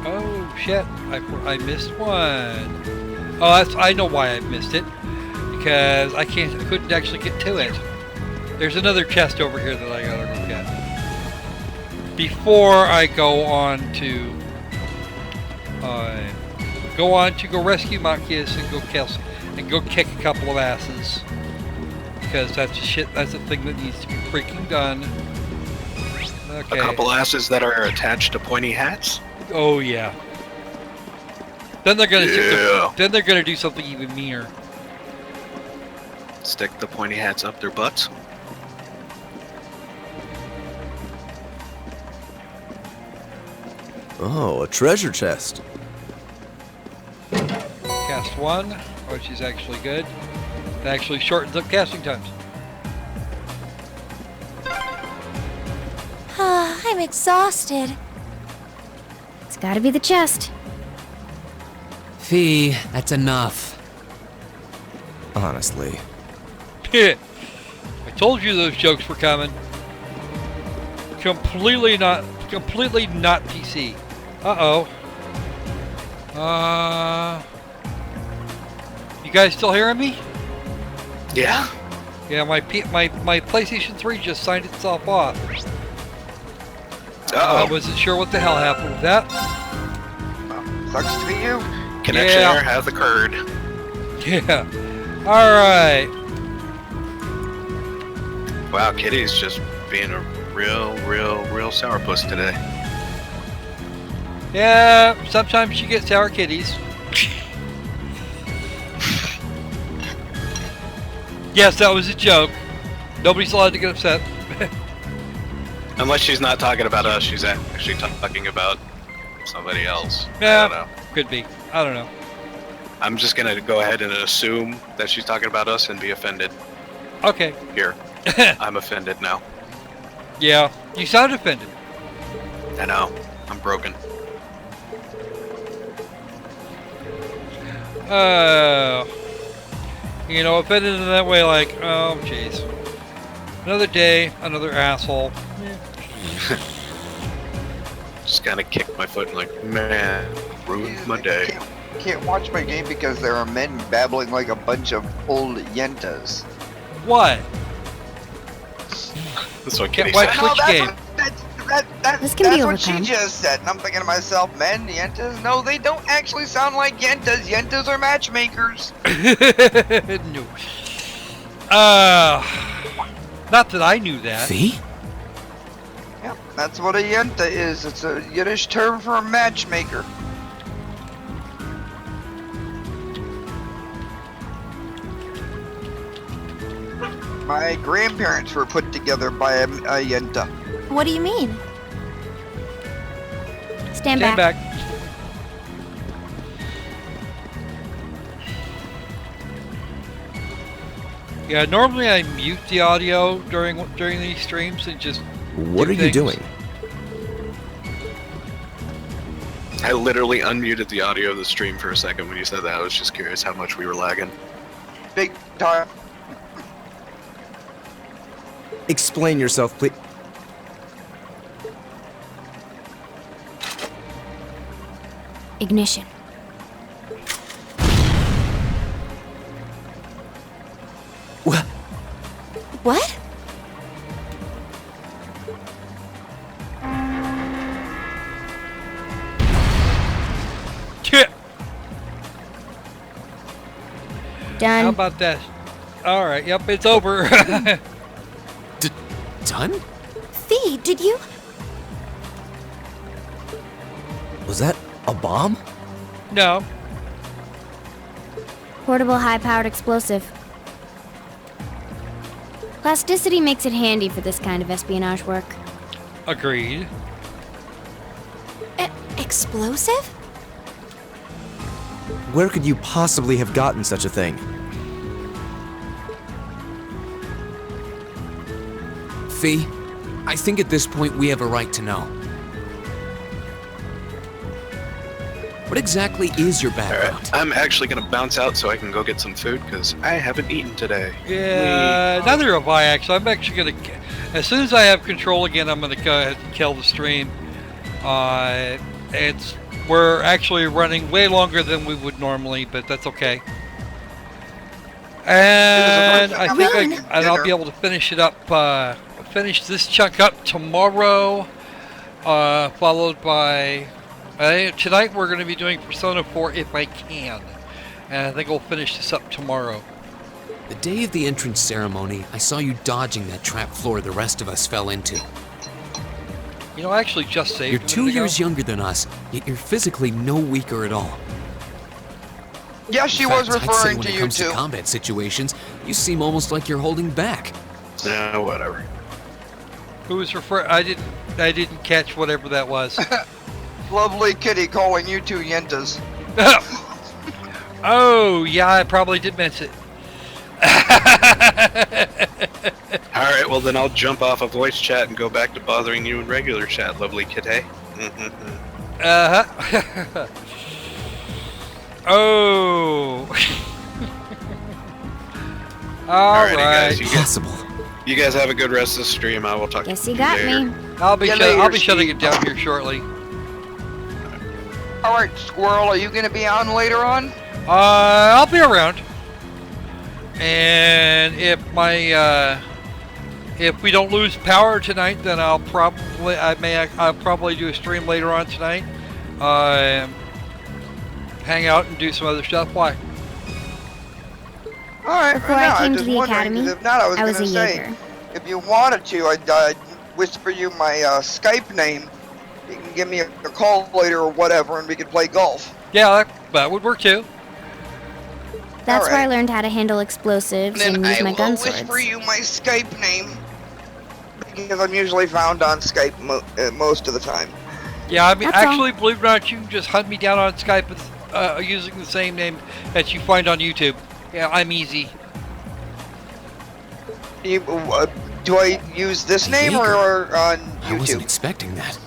Speaker 1: Oh shit! I missed one. Oh, I know why I missed it. Because I couldn't actually get to it. There's another chest over here that I gotta go get. Before I go on to go rescue Machias and go kick a couple of asses. Because that's the thing that needs to be freaking done. Okay.
Speaker 3: A couple asses that are attached to pointy hats.
Speaker 1: Oh yeah. Then they're gonna
Speaker 3: Yeah.
Speaker 1: then they're gonna do something even meaner.
Speaker 3: Stick the pointy hats up their butts.
Speaker 8: Oh, a treasure chest.
Speaker 1: Cast 1, which is actually good. It actually shortens up casting times.
Speaker 6: I'm exhausted.
Speaker 4: It's gotta be the chest.
Speaker 5: Fee, that's enough.
Speaker 8: Honestly.
Speaker 1: I told you those jokes were coming. Completely not PC. Uh-oh. You guys still hearing me?
Speaker 3: Yeah.
Speaker 1: Yeah, my PlayStation 3 just signed itself off. I
Speaker 3: Uh-oh.
Speaker 1: wasn't sure what the hell happened with that.
Speaker 7: Sucks to be you.
Speaker 3: Connection
Speaker 1: Yeah.
Speaker 3: error has occurred.
Speaker 1: Yeah. Alright.
Speaker 3: Wow, Kitty's just being a real sourpuss today.
Speaker 1: Yeah, sometimes you get sour kitties. Yes, that was a joke. Nobody's allowed to get upset.
Speaker 3: Unless she's not talking about us, she's actually talking about somebody else.
Speaker 1: Yeah,
Speaker 3: I don't know.
Speaker 1: could be. I don't know.
Speaker 3: I'm just gonna go ahead and assume that she's talking about us and be offended.
Speaker 1: Okay.
Speaker 3: Here. I'm offended now.
Speaker 1: Yeah, you sound offended.
Speaker 3: I know. I'm broken.
Speaker 1: You know, offended in that way, like, oh, jeez. Another day, another asshole.
Speaker 3: Just kind of kicked my foot and like, man, ruined my day.
Speaker 7: Can't watch my game because there are men babbling like a bunch of old yentas.
Speaker 1: What?
Speaker 3: That's what
Speaker 1: Can't
Speaker 3: Kitty
Speaker 1: watch
Speaker 3: said.
Speaker 1: which game?
Speaker 4: This can be
Speaker 7: That's what she
Speaker 4: overcome.
Speaker 7: just said, and I'm thinking to myself, men, yentas? No, they don't actually sound like yentas. Yentas are matchmakers.
Speaker 1: No. Not that I knew that.
Speaker 8: Fee?
Speaker 7: Yep, that's what a yenta is. It's a Yiddish term for a matchmaker. My grandparents were put together by a yenta.
Speaker 6: What do you mean?
Speaker 4: Stand
Speaker 1: Stand
Speaker 4: back.
Speaker 1: back. Yeah, normally I mute the audio during these streams and just
Speaker 8: What
Speaker 1: do
Speaker 8: are you
Speaker 1: things.
Speaker 8: doing?
Speaker 3: I literally unmuted the audio of the stream for a second when you said that. I was just curious how much we were lagging.
Speaker 7: Big time.
Speaker 8: Explain yourself, please.
Speaker 4: Ignition.
Speaker 8: What?
Speaker 6: What?
Speaker 1: Yeah.
Speaker 4: Done.
Speaker 1: How about that? All right. Yep, it's over.
Speaker 8: Done?
Speaker 6: Fee, did you?
Speaker 8: Was that a bomb?
Speaker 1: No.
Speaker 4: Portable high-powered explosive. Plasticity makes it handy for this kind of espionage work.
Speaker 1: Agreed.
Speaker 6: Explosive?
Speaker 8: Where could you possibly have gotten such a thing?
Speaker 5: Fee, I think at this point we have a right to know. What exactly is your background?
Speaker 3: Alright, I'm actually gonna bounce out so I can go get some food because I haven't eaten today.
Speaker 1: Yeah, neither have I actually. I'm actually gonna, as soon as I have control again, I'm gonna go ahead and kill the stream. We're actually running way longer than we would normally, but that's okay. And I think I'll be able to finish it up, finish this chunk up tomorrow, followed by, tonight we're going to be doing Persona 4 if I can, and I think we'll finish this up tomorrow.
Speaker 5: The day of the entrance ceremony, I saw you dodging that trap floor the rest of us fell into.
Speaker 1: You know, I actually just saved
Speaker 5: You're
Speaker 1: a
Speaker 5: 2
Speaker 1: minute ago.
Speaker 5: years younger than us, yet you're physically no weaker at all.
Speaker 7: Yeah,
Speaker 5: In
Speaker 7: she
Speaker 5: fact,
Speaker 7: was
Speaker 5: I'd say
Speaker 7: referring
Speaker 5: when
Speaker 7: to
Speaker 5: it
Speaker 7: you
Speaker 5: comes
Speaker 7: two.
Speaker 5: to combat situations, you seem almost like you're holding back.
Speaker 3: Yeah, whatever.
Speaker 1: Who was I didn't catch whatever that was.
Speaker 7: Lovely kitty calling you two yentas.
Speaker 1: Oh, yeah, I probably did mention it.
Speaker 3: Alright, well then I'll jump off of voice chat and go back to bothering you in regular chat, lovely kitty.
Speaker 1: Uh-huh. Oh.
Speaker 3: Alrighty,
Speaker 1: Alright.
Speaker 3: guys,
Speaker 8: Possible.
Speaker 3: you guys have a good rest of the stream. I will talk
Speaker 4: Guess
Speaker 3: to
Speaker 4: you
Speaker 3: you
Speaker 4: got
Speaker 3: later.
Speaker 4: me.
Speaker 1: I'll be
Speaker 7: Yeah,
Speaker 1: shutting
Speaker 7: Steve.
Speaker 1: it down here shortly.
Speaker 7: Alright, Squirrel, are you gonna be on later on?
Speaker 1: I'll be around. And if if we don't lose power tonight, then I'll probably do a stream later on tonight. Hang out and do some other stuff. Why?
Speaker 7: Alright,
Speaker 4: Before
Speaker 7: no,
Speaker 4: I came
Speaker 7: just
Speaker 4: to the
Speaker 7: wondering, 'cause
Speaker 4: academy,
Speaker 7: if not, I was
Speaker 4: I was
Speaker 7: gonna
Speaker 4: a
Speaker 7: say,
Speaker 4: Jaeger.
Speaker 7: if you wanted to, I'd whisper you my Skype name. You can give me a call later or whatever, and we could play golf.
Speaker 1: Yeah, that would work too.
Speaker 4: That's where I
Speaker 2: Alright.
Speaker 4: learned how to handle explosives
Speaker 2: Then
Speaker 4: and use
Speaker 2: I
Speaker 4: my
Speaker 2: will
Speaker 4: gun
Speaker 2: whisper
Speaker 4: swords.
Speaker 2: you my Skype name. Because I'm usually found on Skype most of the time.
Speaker 1: Yeah, I mean,
Speaker 4: That's all.
Speaker 1: actually, believe it or not, you can just hunt me down on Skype with, using the same name that you find on YouTube. Yeah, I'm easy.
Speaker 2: Do I use this name
Speaker 5: Jaeger.
Speaker 2: or on
Speaker 5: I wasn't
Speaker 2: YouTube?
Speaker 5: expecting that.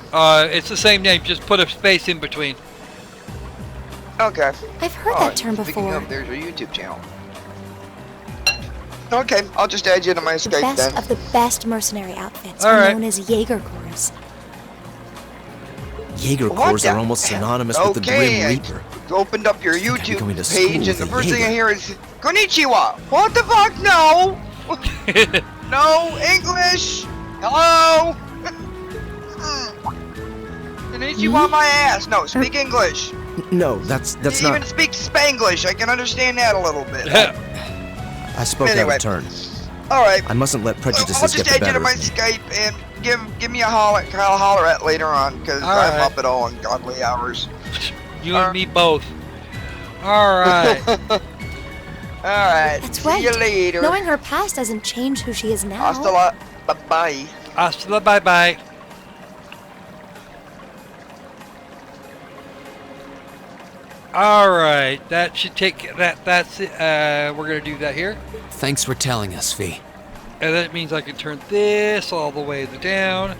Speaker 1: It's the same name, just put a space in between.
Speaker 2: Okay.
Speaker 6: I've heard
Speaker 2: Oh,
Speaker 6: that term
Speaker 2: speaking
Speaker 6: before.
Speaker 2: of, there's your YouTube channel. Okay, I'll just add you to my
Speaker 6: The
Speaker 2: Skype
Speaker 6: best
Speaker 2: then.
Speaker 6: of the best mercenary outfits
Speaker 1: All
Speaker 6: are
Speaker 1: right.
Speaker 6: known as Jaeger Corps.
Speaker 8: Jaeger
Speaker 2: What
Speaker 8: Corps
Speaker 2: the-
Speaker 8: are almost synonymous with the
Speaker 2: Okay,
Speaker 8: Grim
Speaker 2: I
Speaker 8: Reaper.
Speaker 2: opened up your
Speaker 8: I think I'm
Speaker 2: YouTube
Speaker 8: going to
Speaker 2: page,
Speaker 8: school
Speaker 2: and
Speaker 8: with
Speaker 2: the
Speaker 8: a
Speaker 2: first thing I
Speaker 8: Jaeger.
Speaker 2: hear is Konnichiwa. What the fuck? No. No English. Hello. Konnichiwa my ass. No, speak English.
Speaker 8: No, that's
Speaker 2: Even
Speaker 8: not.
Speaker 2: speak Spanglish. I can understand that a little bit.
Speaker 8: I spoke
Speaker 2: Anyway.
Speaker 8: out of turn.
Speaker 2: All right.
Speaker 8: I mustn't let
Speaker 2: I'll
Speaker 8: prejudices get
Speaker 2: just
Speaker 8: the
Speaker 2: add you
Speaker 8: better
Speaker 2: to my
Speaker 8: of me.
Speaker 2: Skype and give me a holler at later on, because
Speaker 1: All
Speaker 2: I'm
Speaker 1: right.
Speaker 2: up at all ungodly hours.
Speaker 1: You and me both. All right.
Speaker 2: Alright,
Speaker 6: That's
Speaker 2: see
Speaker 6: right.
Speaker 2: you later.
Speaker 6: Knowing her past doesn't change who she is now.
Speaker 2: Hasta la bye-bye.
Speaker 1: Hasta la bye-bye. All right, that should take that. That's it. We're gonna do that here,
Speaker 5: Thanks for telling us, V.
Speaker 1: and that means I can turn this all the way down.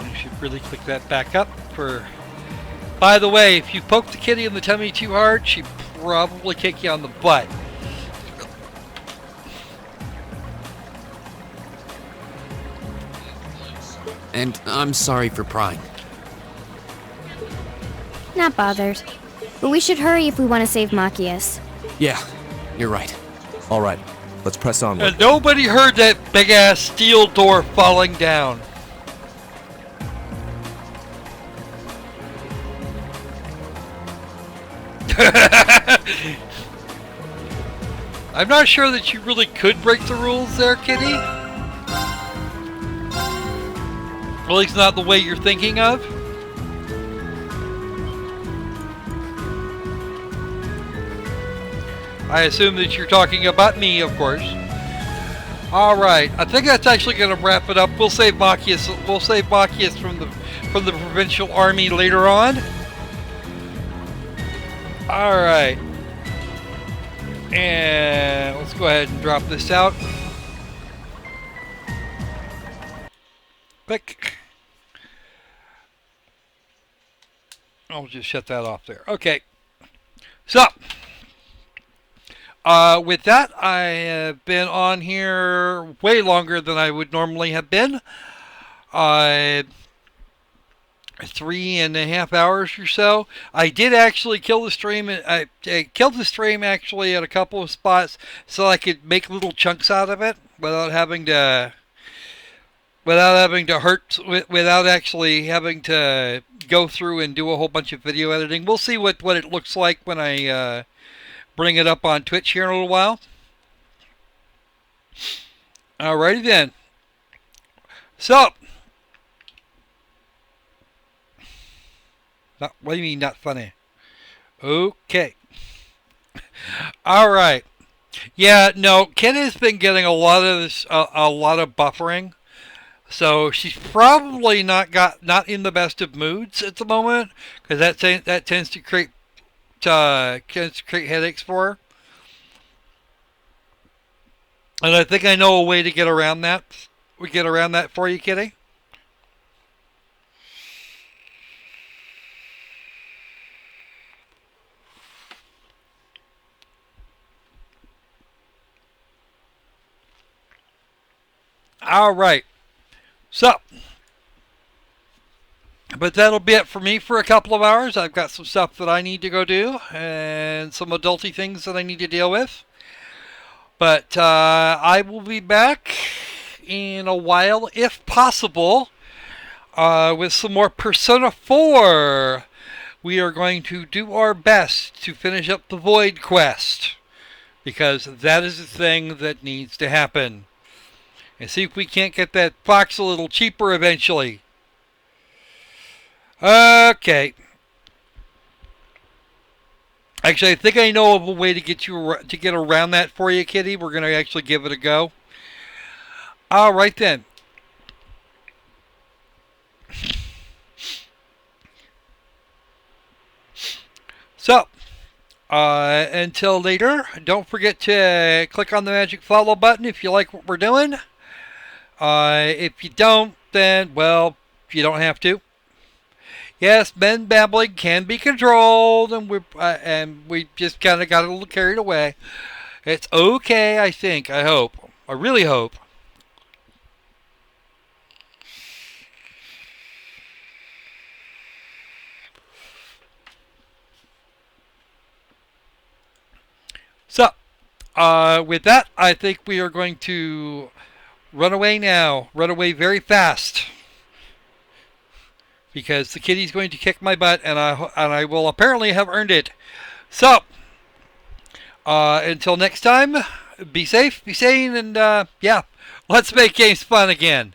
Speaker 1: I should really click that back up for. By the way, if you poke the kitty in the tummy too hard, she'd probably kick you on the butt.
Speaker 5: And I'm sorry for prying.
Speaker 4: Not bothered. But we should hurry if we want to save Machias.
Speaker 5: Yeah, you're right.
Speaker 8: All right, let's press onward.
Speaker 1: And nobody heard that big ass steel door falling down. I'm not sure that you really could break the rules there, Kitty. At least not the way you're thinking of. I assume that you're talking about me, of course. Alright, I think that's actually going to wrap it up. We'll save Machias. We'll save Machias from the provincial army later on. Alright. And let's go ahead and drop this out. Click. I'll just shut that off there. Okay. So, with that, I have been on here way longer than I would normally have been. 3.5 hours or so. I did actually kill the stream. I killed the stream actually at a couple of spots so I could make little chunks out of it without having to without actually having to go through and do a whole bunch of video editing. We'll see what it looks like when I bring it up on Twitch here in a little while. Alrighty then. So, what do you mean not funny? Okay. Alright. Yeah, no, Ken has been getting a lot of this, a lot of buffering. So she's probably not in the best of moods at the moment, because that tends to create headaches for her. And I think I know a way to get around that. We get around that for you, Kitty. All right. So, but that'll be it for me for a couple of hours. I've got some stuff that I need to go do and some adulty things that I need to deal with. But I will be back in a while, if possible, with some more Persona 4. We are going to do our best to finish up the Void Quest, because that is the thing that needs to happen. And see if we can't get that fox a little cheaper eventually. Okay. Actually, I think I know of a way to get around that for you, Kitty. We're gonna actually give it a go. All right then. So, until later, don't forget to click on the magic follow button if you like what we're doing. If you don't, then, well, you don't have to. Yes, men babbling can be controlled, and we just kind of got a little carried away. It's okay, I think. I hope. I really hope. So, with that, I think we are going to run away now. Run away very fast. Because the kitty's going to kick my butt, and I will apparently have earned it. So, until next time, be safe, be sane, and yeah, let's make games fun again.